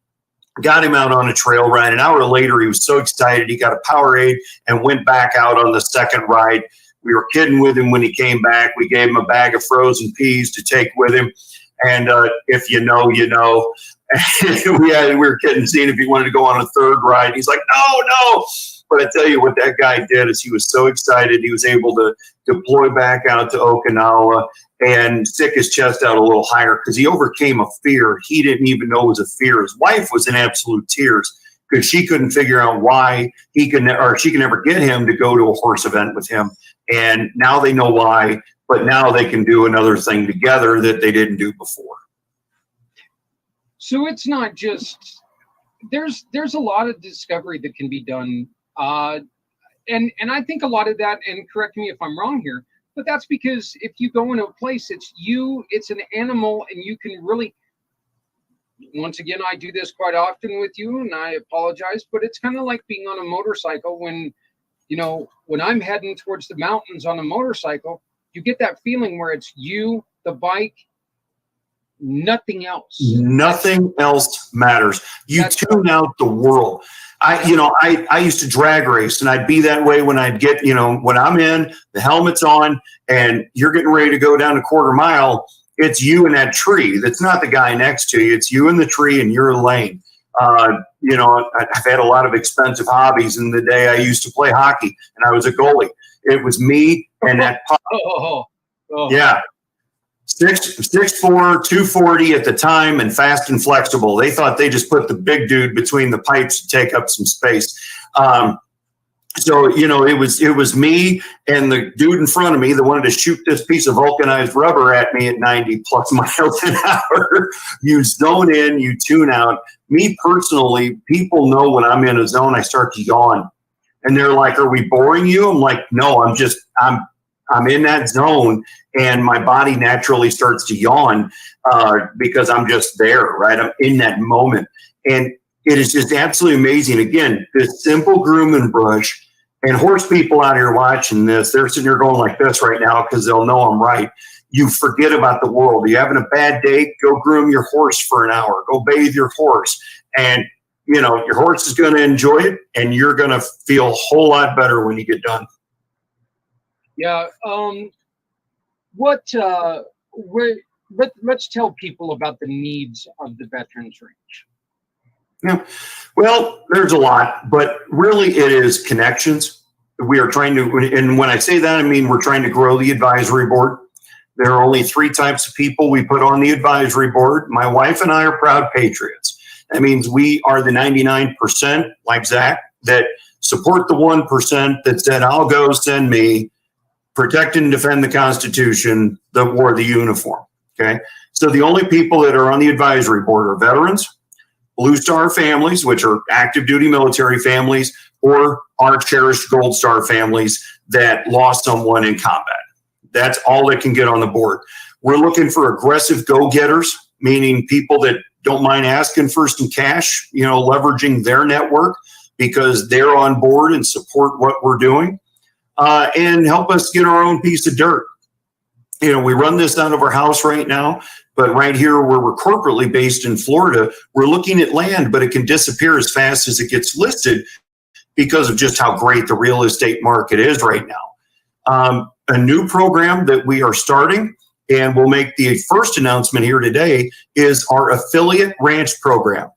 D: got him out on a trail ride. An hour later, he was so excited. He got a Powerade and went back out on the second ride. We were kidding with him when he came back. We gave him a bag of frozen peas to take with him. And if you know, you know. we were kidding, seeing if he wanted to go on a third ride. He's like, no. But I tell you what that guy did is he was so excited. He was able to deploy back out to Okinawa and stick his chest out a little higher because he overcame a fear he didn't even know was a fear. His wife was in absolute tears because she couldn't figure out why she could never get him to go to a horse event with him. And now they know why, but now they can do another thing together that they didn't do before.
A: So it's not just, there's a lot of discovery that can be done. And I think a lot of that, and correct me if I'm wrong here, but that's because if you go into a place, it's an animal, and you can really, once again, I do this quite often with you, and I apologize, but it's kind of like being on a motorcycle when, you know, when I'm heading towards the mountains on a motorcycle, you get that feeling where it's you, the bike, nothing else.
D: Nothing else matters. You tune out the world. I used to drag race, and I'd be that way when I'd get, when I'm in, the helmet's on, and you're getting ready to go down a quarter mile. It's you and that tree. That's not the guy next to you. It's you and the tree and your lane. I've had a lot of expensive hobbies. In the day I used to play hockey, and I was a goalie. It was me and that puck. Yeah. 6'4", 240 at the time, and fast and flexible. They thought they just put the big dude between the pipes to take up some space. So it was me and the dude in front of me that wanted to shoot this piece of vulcanized rubber at me at 90 plus miles an hour. You zone in, you tune out. Me personally, people know when I'm in a zone, I start to yawn. And they're like, "Are we boring you?" I'm like, "No, I'm in that zone, and my body naturally starts to yawn because I'm just there, right? I'm in that moment." And it is just absolutely amazing. Again, this simple groom and brush, and horse people out here watching this, they're sitting here going like this right now because they'll know I'm right. You forget about the world. You're having a bad day, go groom your horse for an hour. Go bathe your horse. And, your horse is going to enjoy it, and you're going to feel a whole lot better when you get done.
A: Yeah. Let's tell people about the needs of the Veterans Ranch.
D: Yeah. Well, there's a lot, but really it is connections. We are trying to, and when I say that, I mean, we're trying to grow the advisory board. There are only 3 types of people we put on the advisory board. My wife and I are proud patriots. That means we are the 99%, like Zach, that support the 1% that said, "I'll go, send me," protect and defend the Constitution, that wore the uniform. Okay. So the only people that are on the advisory board are veterans, Blue Star families, which are active duty military families, or our cherished Gold Star families that lost someone in combat. That's all that can get on the board. We're looking for aggressive go-getters, meaning people that don't mind asking for some cash, leveraging their network because they're on board and support what we're doing, and help us get our own piece of dirt. We run this out of our house right now, but right here where we're corporately based in Florida, we're looking at land, but it can disappear as fast as it gets listed because of just how great the real estate market is right now. A new program that we are starting, and we'll make the first announcement here today, is our affiliate ranch program.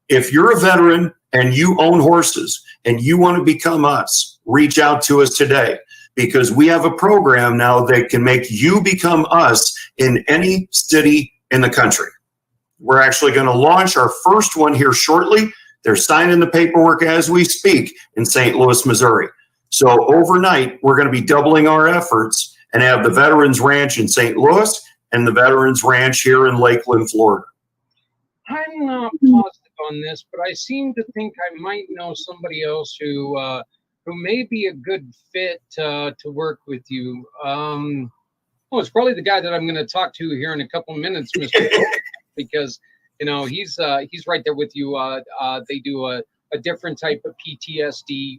D: If you're a veteran and you own horses and you want to become us, reach out to us today, because we have a program now that can make you become us in any city in the country. We're actually going to launch our first one here shortly. They're signing the paperwork as we speak in St. Louis, Missouri. So overnight, we're going to be doubling our efforts and have the Veterans Ranch in St. Louis and the Veterans Ranch here in Lakeland, Florida.
A: I'm not positive on this, but I seem to think I might know somebody else who may be a good fit to work with you. It's probably the guy that I'm going to talk to here in a couple of minutes, Mr. because he's right there with you. They do a different type of PTSD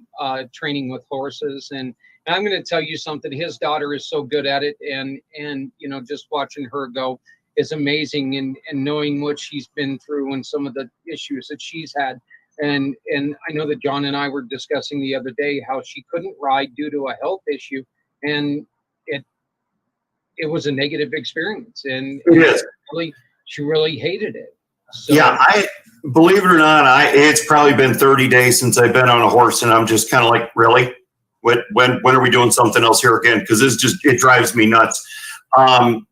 A: training with horses, and I'm going to tell you something. His daughter is so good at it, and just watching her go is amazing, and knowing what she's been through and some of the issues that she's had. And I know that John and I were discussing the other day how she couldn't ride due to a health issue, and it was a negative experience, and she really hated it. So,
D: yeah, I believe it or not, it's probably been 30 days since I've been on a horse, and I'm just kind of like, really? When are we doing something else here again? Because it drives me nuts. And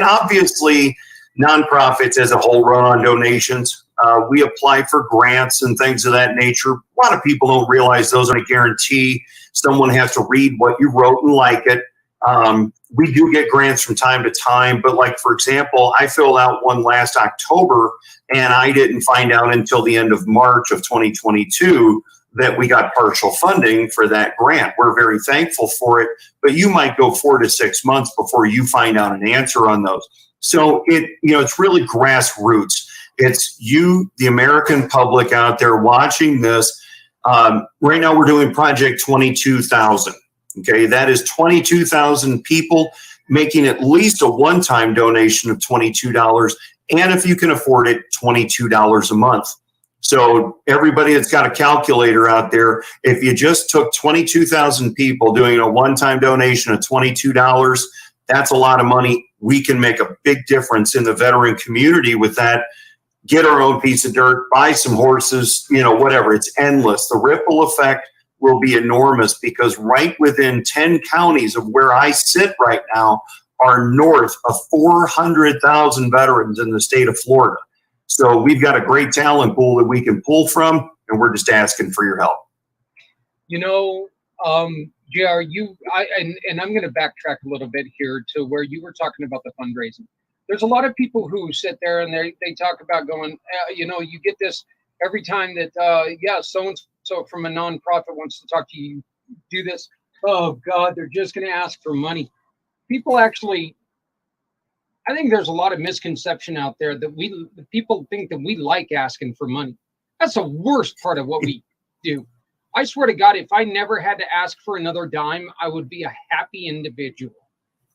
D: obviously nonprofits as a whole run on donations. We apply for grants and things of that nature. A lot of people don't realize those aren't a guarantee. Someone has to read what you wrote and like it. We do get grants from time to time, but like, for example, I filled out one last October and I didn't find out until the end of March of 2022 that we got partial funding for that grant. We're very thankful for it, but you might go 4 to 6 months before you find out an answer on those. So it's really grassroots. It's you, the American public out there watching this. Right now we're doing Project 22,000. Okay, that is 22,000 people making at least a one-time donation of $22, and if you can afford it, $22 a month. So everybody that's got a calculator out there, if you just took 22,000 people doing a one-time donation of $22, that's a lot of money. We can make a big difference in the veteran community with that. Get our own piece of dirt, buy some horses, whatever. It's endless. The ripple effect will be enormous, because right within 10 counties of where I sit right now are north of 400,000 veterans in the state of Florida. So we've got a great talent pool that we can pull from, and we're just asking for your help.
A: JR, and I'm going to backtrack a little bit here to where you were talking about the fundraising. There's a lot of people who sit there and they talk about going, you get this every time that, so from a nonprofit wants to talk to you, do this. Oh God, they're just going to ask for money. People actually, I think there's a lot of misconception out there that people think that we like asking for money. That's the worst part of what we do. I swear to God, if I never had to ask for another dime, I would be a happy individual.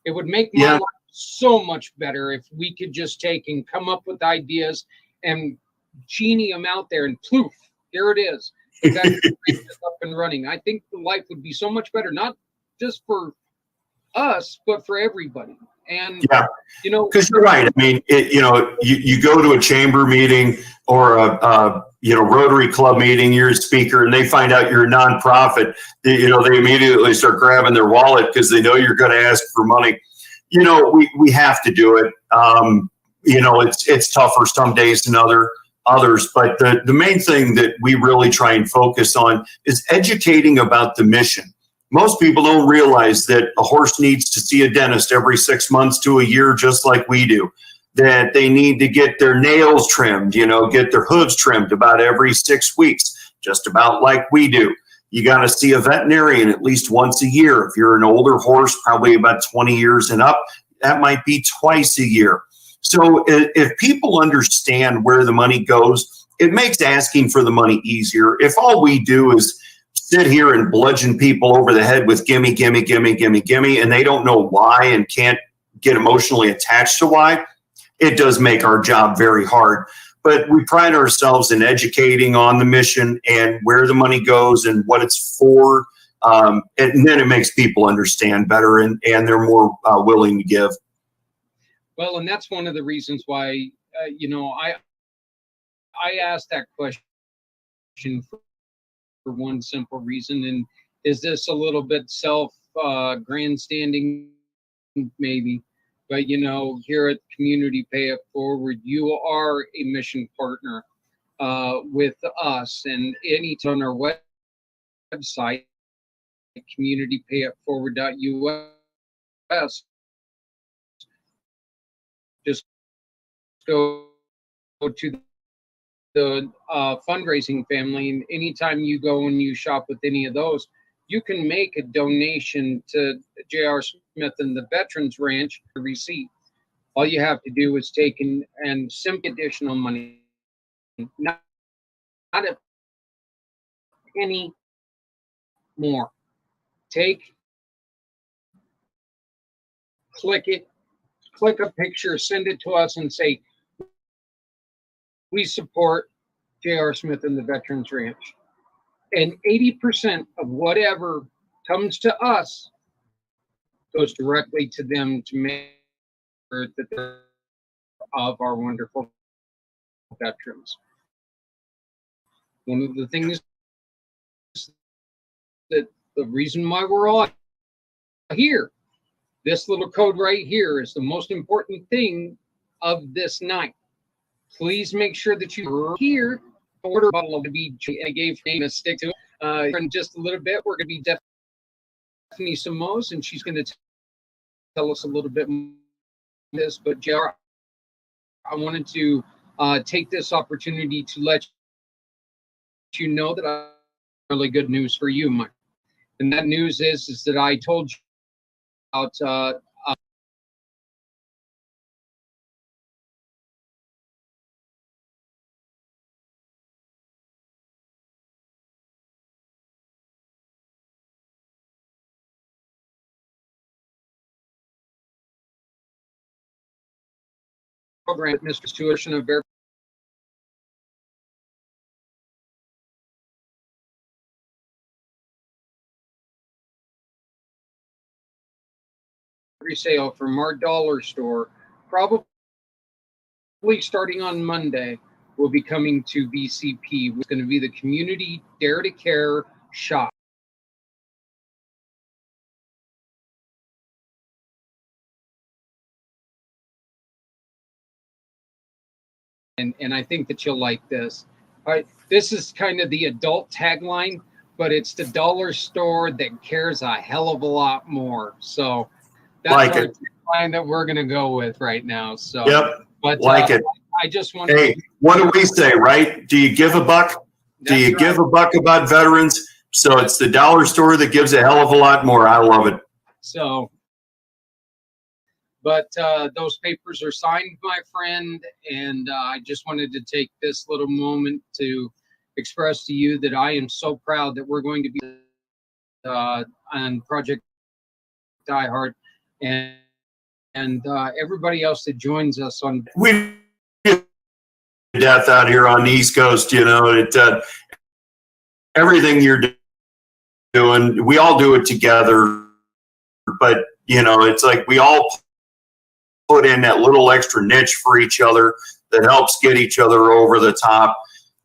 A: It would make my life so much better if we could just take and come up with ideas and genie them out there, and poof, here it is. It's up and running. I think the life would be so much better, not just for us, but for everybody. And
D: because you're right. I mean, you go to a chamber meeting or a Rotary Club meeting, you're a speaker, and they find out you're a nonprofit. They immediately start grabbing their wallet because they know you're going to ask for money. We have to do it. It's tougher some days than others, but the main thing that we really try and focus on is educating about the mission. Most people don't realize that a horse needs to see a dentist every 6 months to a year, just like we do. that they need to get their nails trimmed, get their hooves trimmed about every 6 weeks, just about like we do. You got to see a veterinarian at least once a year. If you're an older horse, probably about 20 years and up, that might be twice a year. So if people understand where the money goes, it makes asking for the money easier. If all we do is sit here and bludgeon people over the head with gimme, gimme, gimme, gimme, gimme, and they don't know why and can't get emotionally attached to why, it does make our job very hard. But we pride ourselves in educating on the mission and where the money goes and what it's for. And then it makes people understand better, and they're more willing to give.
A: Well, and that's one of the reasons why, I asked that question for one simple reason. And is this a little bit grandstanding? Maybe. But, here at Community Pay It Forward, you are a mission partner with us. And anytime on our website, communitypayitforward.us, just go to the fundraising family. And anytime you go and you shop with any of those, you can make a donation to J.R. Smith and the Veterans Ranch receipt. All you have to do is take and simply additional money, not a penny more. Click a picture, send it to us, and say, we support J.R. Smith and the Veterans Ranch. And 80% of whatever comes to us goes directly to them to make sure that they're of our wonderful veterans. One of the things that the reason why we're all here, this little code right here is the most important thing of this night. Please make sure that you're here. Order bottle to be. I gave name a stick to it. In just a little bit, we're going to be Stephanie Simoes, and she's going to tell us a little bit more of this. But JR, I wanted to take this opportunity to let you know that I have really good news for you, Mike. And that news is that I told you about program, Mr. Tuition of Bear. Sale from our dollar store, probably starting on Monday, will be coming to BCP. It's going to be the Community Dare to Care shop. And I think that you'll like this. All right, this is kind of the adult tagline, but it's the dollar store that cares a hell of a lot more. So that's
D: like
A: our
D: it.
A: tagline that we're going to go with right now. So,
D: Yep.
A: But
D: like it.
A: I just want.
D: Hey, what do we say, right? Do you give a buck? Do you give a buck about veterans? So it's the dollar store that gives a hell of a lot more. I love it.
A: So. But those papers are signed, my friend, and I just wanted to take this little moment to express to you that I am so proud that we're going to be on Project Die Hard, and everybody else that joins us on.
D: We death out here on the East Coast, everything you're doing, we all do it together, but it's like we all put in that little extra niche for each other that helps get each other over the top.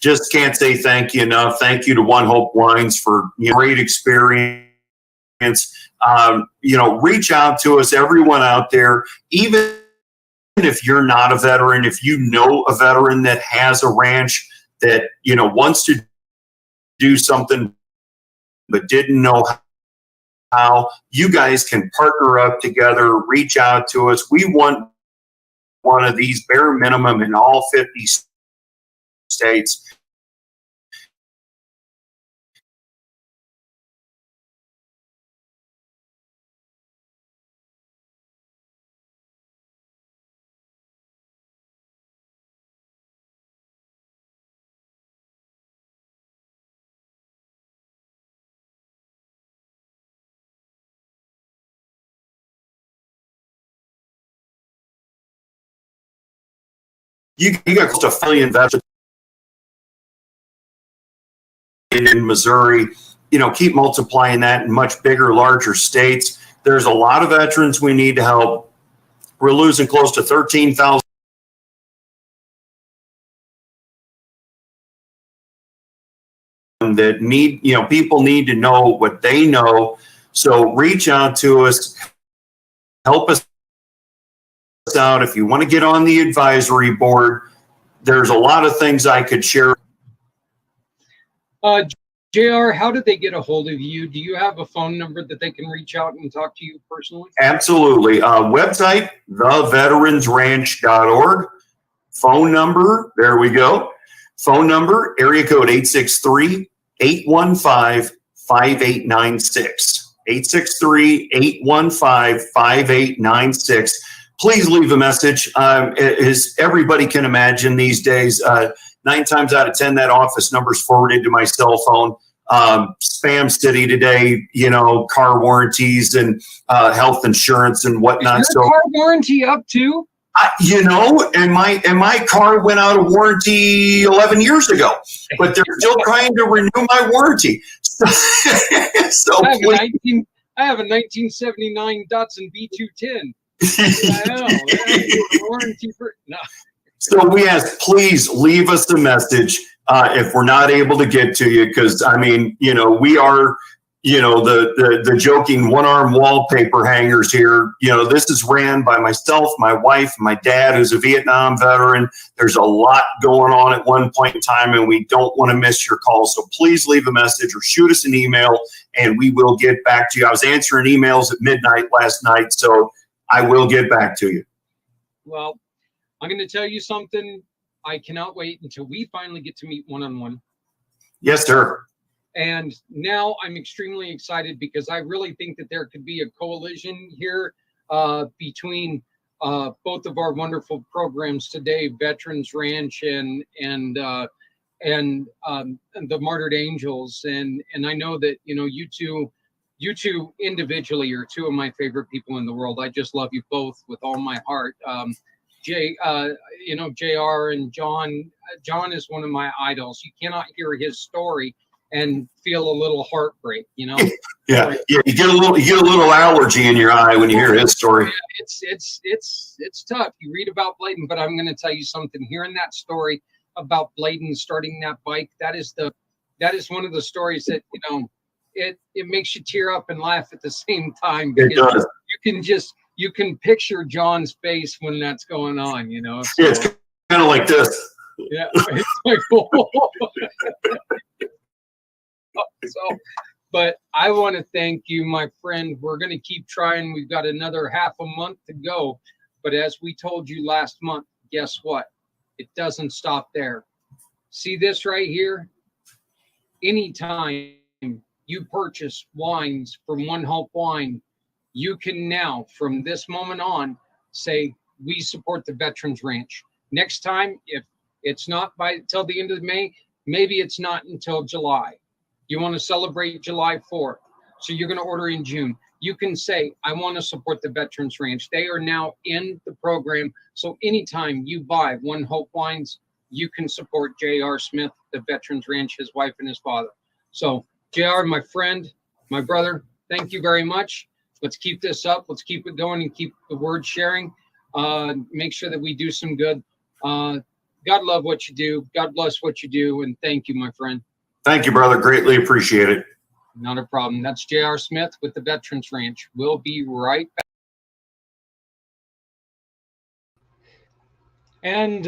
D: Just can't say thank you enough. Thank you to One Hope Wines for great experience. Reach out to us, everyone out there, even if you're not a veteran, if you know a veteran that has a ranch that, wants to do something but didn't know how, you guys can partner up together, reach out to us. We want one of these, bare minimum in all 50 states. You got close to a million veterans in Missouri. You know, keep multiplying that in much bigger, larger states. There's a lot of veterans we need to help. We're losing close to 13,000 that need, you know, people need to know what they know. So reach out to us, help us out. If you want to get on the advisory board, there's a lot of things I could share.
A: JR, how did they get a hold of you? Do you have a phone number that they can reach out and talk to you personally?
D: Absolutely. Website, theveteransranch.org. Phone number, there we go. Phone number, area code 863-815-5896. 863-815-5896. Please leave a message. As everybody can imagine these days, 9 times out of 10, that office number is forwarded to my cell phone. Spam city today, you know, car warranties and health insurance and whatnot.
A: Is your car warranty up too?
D: You know, and my car went out of warranty 11 years ago, but they're still trying to renew my warranty. So
A: I have a 1979 Datsun B210. No.
D: So we ask, please leave us a message if we're not able to get to you, because I mean, you know, we are, you know, the joking one-arm wallpaper hangers here. You know, this is ran by myself, my wife, my dad, who's a Vietnam veteran. There's a lot going on at one point in time, and we don't want to miss your call. So please leave a message or shoot us an email, and we will get back to you. I was answering emails at midnight last night, so I will get back to you.
A: Well, I'm going to tell you something. I cannot wait until we finally get to meet one-on-one.
D: Yes, sir.
A: And now I'm extremely excited because I really think that there could be a coalition here between both of our wonderful programs today, Veterans Ranch and the Martyred Angels. And I know that, you know, you two individually are two of my favorite people in the world. I just love you both with all my heart. You know, JR and John is one of my idols. You cannot hear his story and feel a little heartbreak, you know.
D: Yeah, you get a little allergy in your eye when you hear his story.
A: It's tough. You read about Bladen, but I'm going to tell you something. Hearing that story about Bladen starting that bike, that is one of the stories that, you know, it makes you tear up and laugh at the same time.
D: It does.
A: You can picture John's face when that's going on, you know. So,
D: it's kind of like this.
A: Yeah, it's like, oh. So, but I want to thank you, my friend. We're going to keep trying. We've got another half a month to go. But as we told you last month, guess what? It doesn't stop there. See this right here? Anytime you purchase wines from One Hope Wine, you can now, from this moment on, say, we support the Veterans Ranch. Next time, if it's not till the end of May, maybe it's not until July. You want to celebrate July 4th, so you're going to order in June. You can say, I want to support the Veterans Ranch. They are now in the program, so anytime you buy One Hope Wines, you can support J.R. Smith, the Veterans Ranch, his wife and his father. So, J.R., my friend, my brother, thank you very much. Let's keep this up. Let's keep it going and keep the word sharing. Make sure that we do some good. God love what you do. God bless what you do. And thank you, my friend.
D: Thank you, brother. Greatly appreciate it.
A: Not a problem. That's J.R. Smith with the Veterans Ranch. We'll be right back. And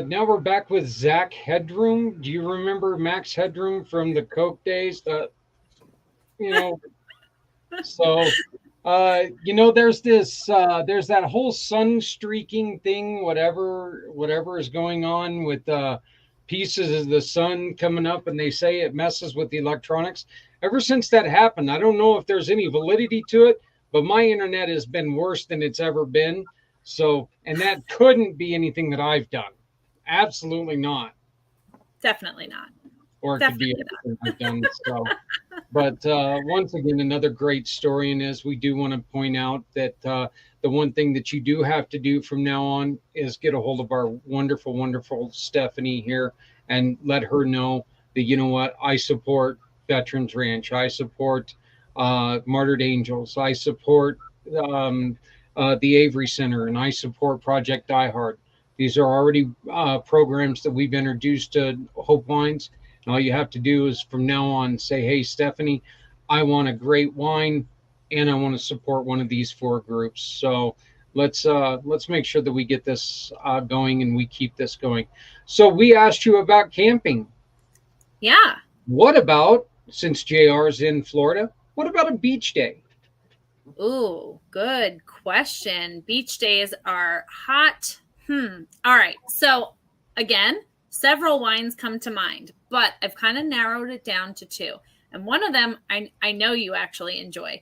A: now we're back with Zach Headroom. Do you remember Max Headroom from the Coke days? You know, so There's there's that whole sun streaking thing, whatever is going on with pieces of the sun coming up, and they say it messes with the electronics. Ever since that happened, I don't know if there's any validity to it, but my internet has been worse than it's ever been. So, and that couldn't be anything that I've done. Absolutely not.
B: Definitely not.
A: Or it could be everything I've done. So, but once again, another great story. And as we do want to point out that the one thing that you do have to do from now on is get a hold of our wonderful, wonderful Stephanie here and let her know that, you know what, I support Veterans Ranch. I support Martyred Angels. I support the Avery Center, and I support Project Die Hard. These are already programs that we've introduced to Hope Wines. And all you have to do is from now on say, hey, Stephanie, I want a great wine and I want to support one of these 4 groups. So let's make sure that we get this going and we keep this going. So we asked you about camping.
B: Yeah.
A: What about, since JR's in Florida, what about a beach day?
B: Ooh, good question. Beach days are hot. All right. So again, several wines come to mind, but I've kind of narrowed it down to 2. And one of them I know you actually enjoy.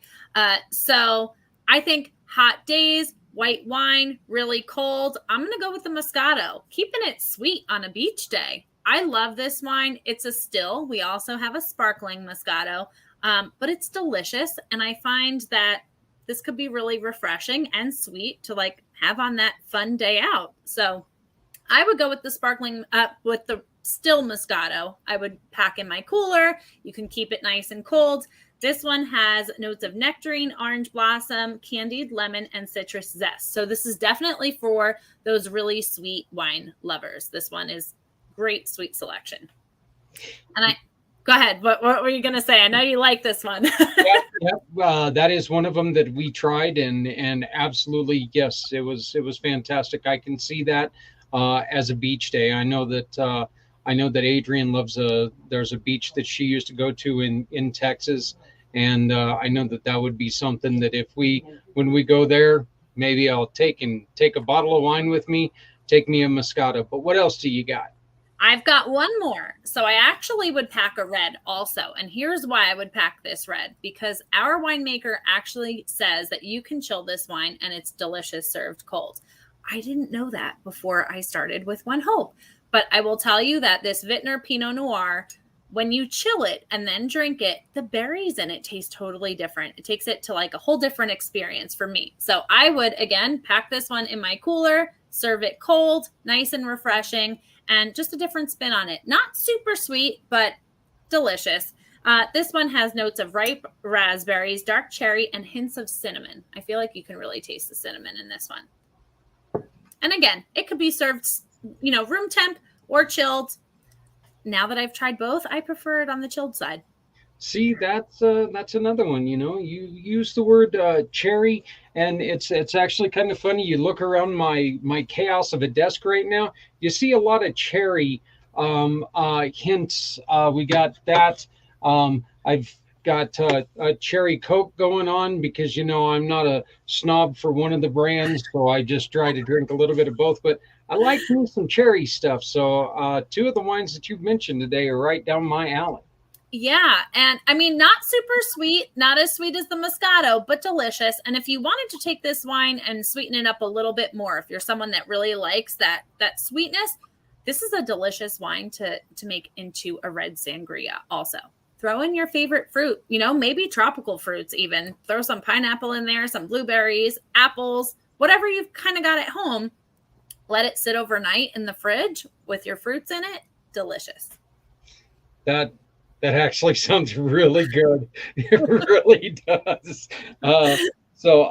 B: So I think hot days, white wine, really cold. I'm going to go with the Moscato, keeping it sweet on a beach day. I love this wine. It's a still. We also have a sparkling Moscato, but it's delicious. And I find that this could be really refreshing and sweet to like have on that fun day out. So I would go with the sparkling, with the still Moscato. I would pack in my cooler. You can keep it nice and cold. This one has notes of nectarine, orange blossom, candied lemon, and citrus zest. So this is definitely for those really sweet wine lovers. This one is great sweet selection. And go ahead. What were you going to say? I know you like this one.
A: Yep. That is one of them that we tried, and absolutely, yes, it was fantastic. I can see that as a beach day. I know that Adrienne loves there's a beach that she used to go to in Texas, and I know that would be something that when we go there, maybe I'll take a bottle of wine with me, take me a Moscato. But what else do you got?
B: I've got one more. So I actually would pack a red also. And here's why I would pack this red, because our winemaker actually says that you can chill this wine and it's delicious served cold. I didn't know that before I started with One Hope, but I will tell you that this Vintner Pinot Noir, when you chill it and then drink it, the berries in it taste totally different. It takes it to like a whole different experience for me. So I would, again, pack this one in my cooler, serve it cold, nice and refreshing, and just a different spin on it. Not super sweet, but delicious. This one has notes of ripe raspberries, dark cherry, and hints of cinnamon. I feel like you can really taste the cinnamon in this one. And again, it could be served, room temp or chilled. Now that I've tried both, I prefer it on the chilled side.
A: See, that's another one. You use the word cherry, and it's actually kind of funny. You look around my chaos of a desk right now, you see a lot of cherry hints. We got that. I've got a cherry Coke going on because I'm not a snob for one of the brands, so I just try to drink a little bit of both. But I like me some cherry stuff. So 2 of the wines that you've mentioned today are right down my alley.
B: Yeah. And I mean, not super sweet, not as sweet as the Moscato, but delicious. And if you wanted to take this wine and sweeten it up a little bit more, if you're someone that really likes that sweetness, this is a delicious wine to make into a red sangria also. Throw in your favorite fruit, maybe tropical fruits even. Throw some pineapple in there, some blueberries, apples, whatever you've kind of got at home. Let it sit overnight in the fridge with your fruits in it. Delicious.
A: That actually sounds really good. It really does. So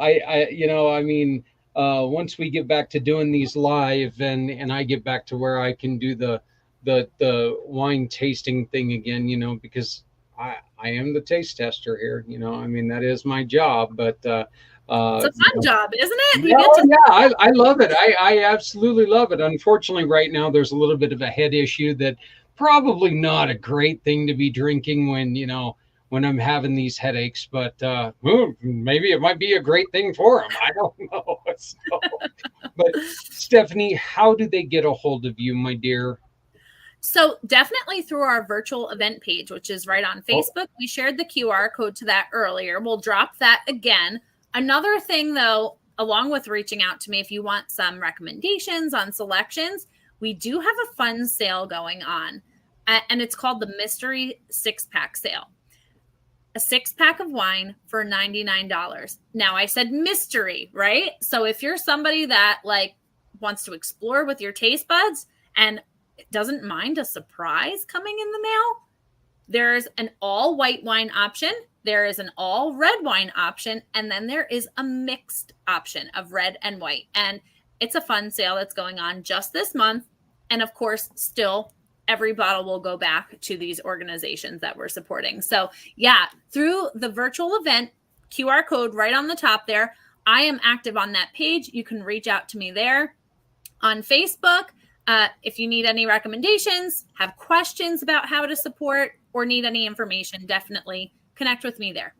A: once we get back to doing these live and I get back to where I can do the wine tasting thing again, because I am the taste tester here, that is my job, but it's
B: a fun job, isn't it?
A: Yeah, I love it. I absolutely love it. Unfortunately, right now there's a little bit of a head issue that probably not a great thing to be drinking when when I'm having these headaches. But maybe it might be a great thing for them. I don't know. So, but Stephanie, how do they get a hold of you, my dear?
B: So definitely through our virtual event page, which is right on Facebook. We shared the QR code to that earlier. We'll drop that again. Another thing, though, along with reaching out to me, if you want some recommendations on selections, we do have a fun sale going on, and it's called the Mystery 6-Pack Sale. A 6-pack of wine for $99. Now, I said mystery, right? So if you're somebody that like wants to explore with your taste buds and doesn't mind a surprise coming in the mail, there's an all white wine option. There is an all red wine option. And then there is a mixed option of red and white. And it's a fun sale that's going on just this month. And of course, still every bottle will go back to these organizations that we're supporting. So yeah, through the virtual event, QR code right on the top there, I am active on that page. You can reach out to me there. On Facebook, if you need any recommendations, have questions about how to support, or need any information, definitely connect with me there.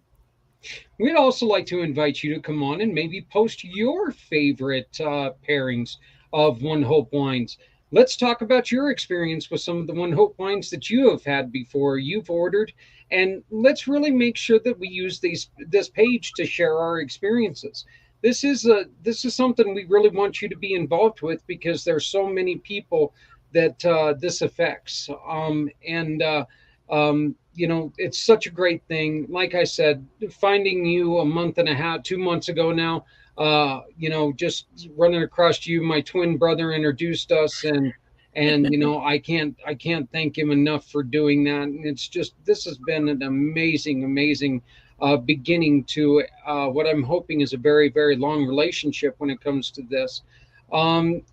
A: We'd also like to invite you to come on and maybe post your favorite pairings of One Hope wines. Let's talk about your experience with some of the One Hope wines that you have had before, you've ordered, and let's really make sure that we use this page to share our experiences. This is something we really want you to be involved with, because there's so many people that this affects. It's such a great thing. Like I said, finding you a month and a half, 2 months ago now, just running across you, my twin brother introduced us, and I can't thank him enough for doing that. And this has been an amazing beginning to what I'm hoping is a very, very long relationship when it comes to this.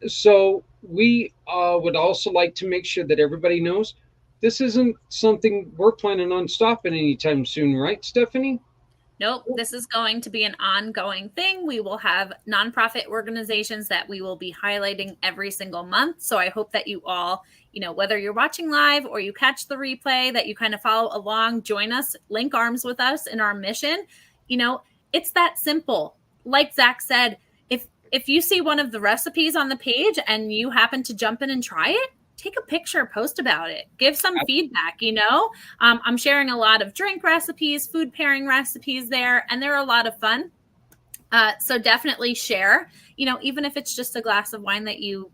A: So we would also like to make sure that everybody knows this isn't something we're planning on stopping anytime soon, right, Stephanie?
B: Nope, this is going to be an ongoing thing. We will have nonprofit organizations that we will be highlighting every single month. So I hope that you all, whether you're watching live or you catch the replay, that you kind of follow along, join us, link arms with us in our mission. It's that simple. Like Zach said, if you see one of the recipes on the page and you happen to jump in and try it, take a picture, post about it, give some feedback. I'm sharing a lot of drink recipes, food pairing recipes there, and they're a lot of fun. So definitely share, even if it's just a glass of wine that you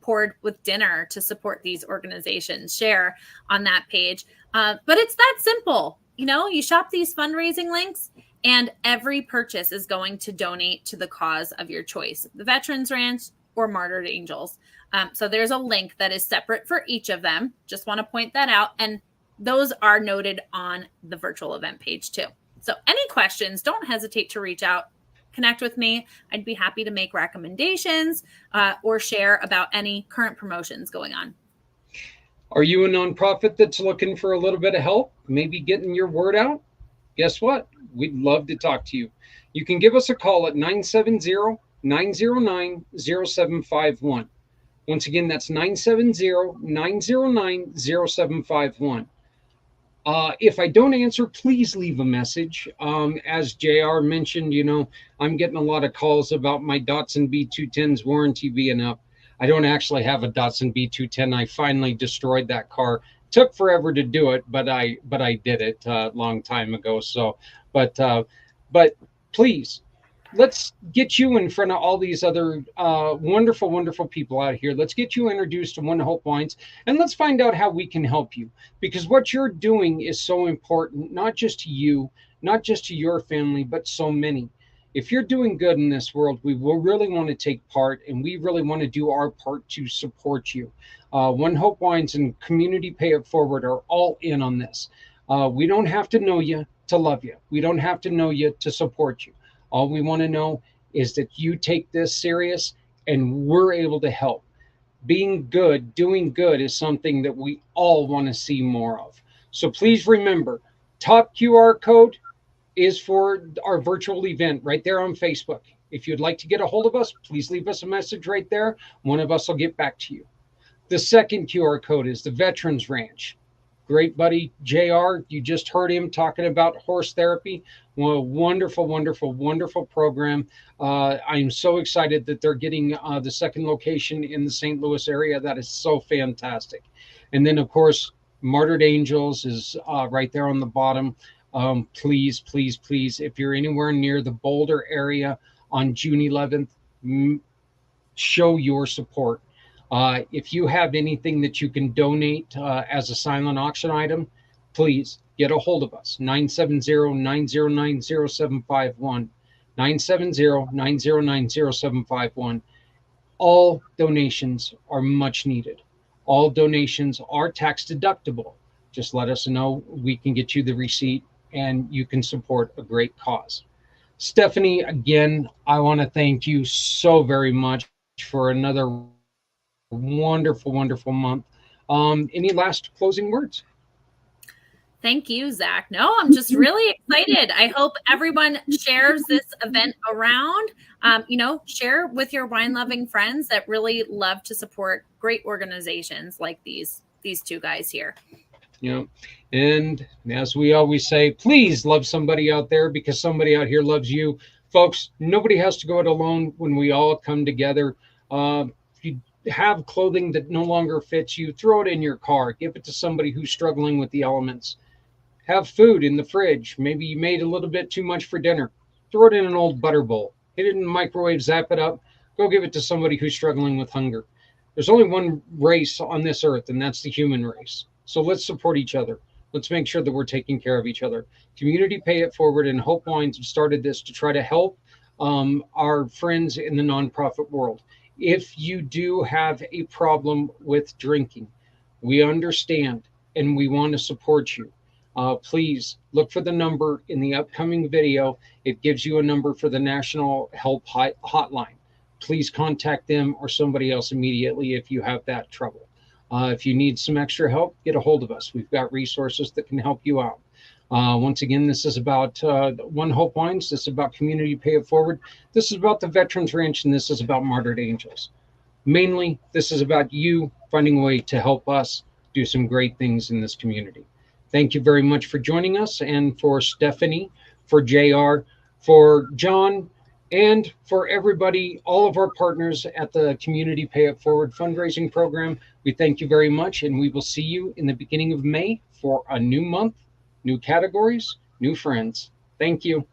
B: poured with dinner to support these organizations, share on that page. But it's that simple. You shop these fundraising links, and every purchase is going to donate to the cause of your choice, the Veterans Ranch or Martyred Angels. So there's a link that is separate for each of them. Just want to point that out. And those are noted on the virtual event page too. So any questions, don't hesitate to reach out, connect with me. I'd be happy to make recommendations or share about any current promotions going on.
A: Are you a nonprofit that's looking for a little bit of help, maybe getting your word out? Guess what? We'd love to talk to you. You can give us a call at 970-909-0751. Once again, that's 970-909-0751. If I don't answer, please leave a message. As JR mentioned, I'm getting a lot of calls about my Datsun B210's warranty being up. I don't actually have a Datsun B210. I finally destroyed that car. Took forever to do it, but I did it a long time ago. So, but please, let's get you in front of all these other wonderful people out here. Let's get you introduced to One Hope Wines, and let's find out how we can help you, because what you're doing is so important, not just to you, not just to your family, but so many. If you're doing good in this world, we will really want to take part, and we really want to do our part to support you. One Hope Wines and Community Pay It Forward are all in on this. We don't have to know you to love you. We don't have to know you to support you. All we want to know is that you take this serious and we're able to help. Being good, doing good is something that we all want to see more of. So please remember, top QR code is for our virtual event right there on Facebook. If you'd like to get a hold of us, please leave us a message right there. One of us will get back to you. The second QR code is the Veterans Ranch. great buddy JR. You just heard him talking about horse therapy. Well, wonderful, wonderful, wonderful program. I'm so excited that they're getting the second location in the St. Louis area. That is so fantastic. And then, of course, Martyred Angels is right there on the bottom. Please, please, please, if you're anywhere near the Boulder area on June 11th, show your support. If you have anything that you can donate as a silent auction item, please get a hold of us. 970-909-0751. 970-909-0751. All donations are much needed. All donations are tax deductible. Just let us know. We can get you the receipt and you can support a great cause. Stephanie, again, I want to thank you so very much for another wonderful, wonderful month. Any last closing words?
B: Thank you, Zach. No, I'm just really excited. I hope everyone shares this event around. Share with your wine-loving friends that really love to support great organizations like these two guys here.
A: And as we always say, please love somebody out there because somebody out here loves you. Folks, nobody has to go it alone when we all come together. If you have clothing that no longer fits you, throw it in your car. Give it to somebody who's struggling with the elements. Have food in the fridge. Maybe you made a little bit too much for dinner. Throw it in an old butter bowl. Hit it in the microwave, zap it up. Go give it to somebody who's struggling with hunger. There's only one race on this earth, and that's the human race. So let's support each other. Let's make sure that we're taking care of each other. Community Pay It Forward and Hope Wines have started this to try to help our friends in the nonprofit world. If you do have a problem with drinking, we understand and we want to support you. Please look for the number in the upcoming video. It gives you a number for the National Help Hotline. Please contact them or somebody else immediately if you have that trouble. If you need some extra help, get a hold of us. We've got resources that can help you out. Once again, this is about One Hope Wines. This is about Community Pay It Forward. This is about the Veterans Ranch, and this is about Martyred Angels. Mainly, this is about you finding a way to help us do some great things in this community. Thank you very much for joining us, and for Stephanie, for JR, for John, and for everybody, all of our partners at the Community Pay It Forward fundraising program. We thank you very much, and we will see you in the beginning of May for a new month, new categories, new friends. Thank you.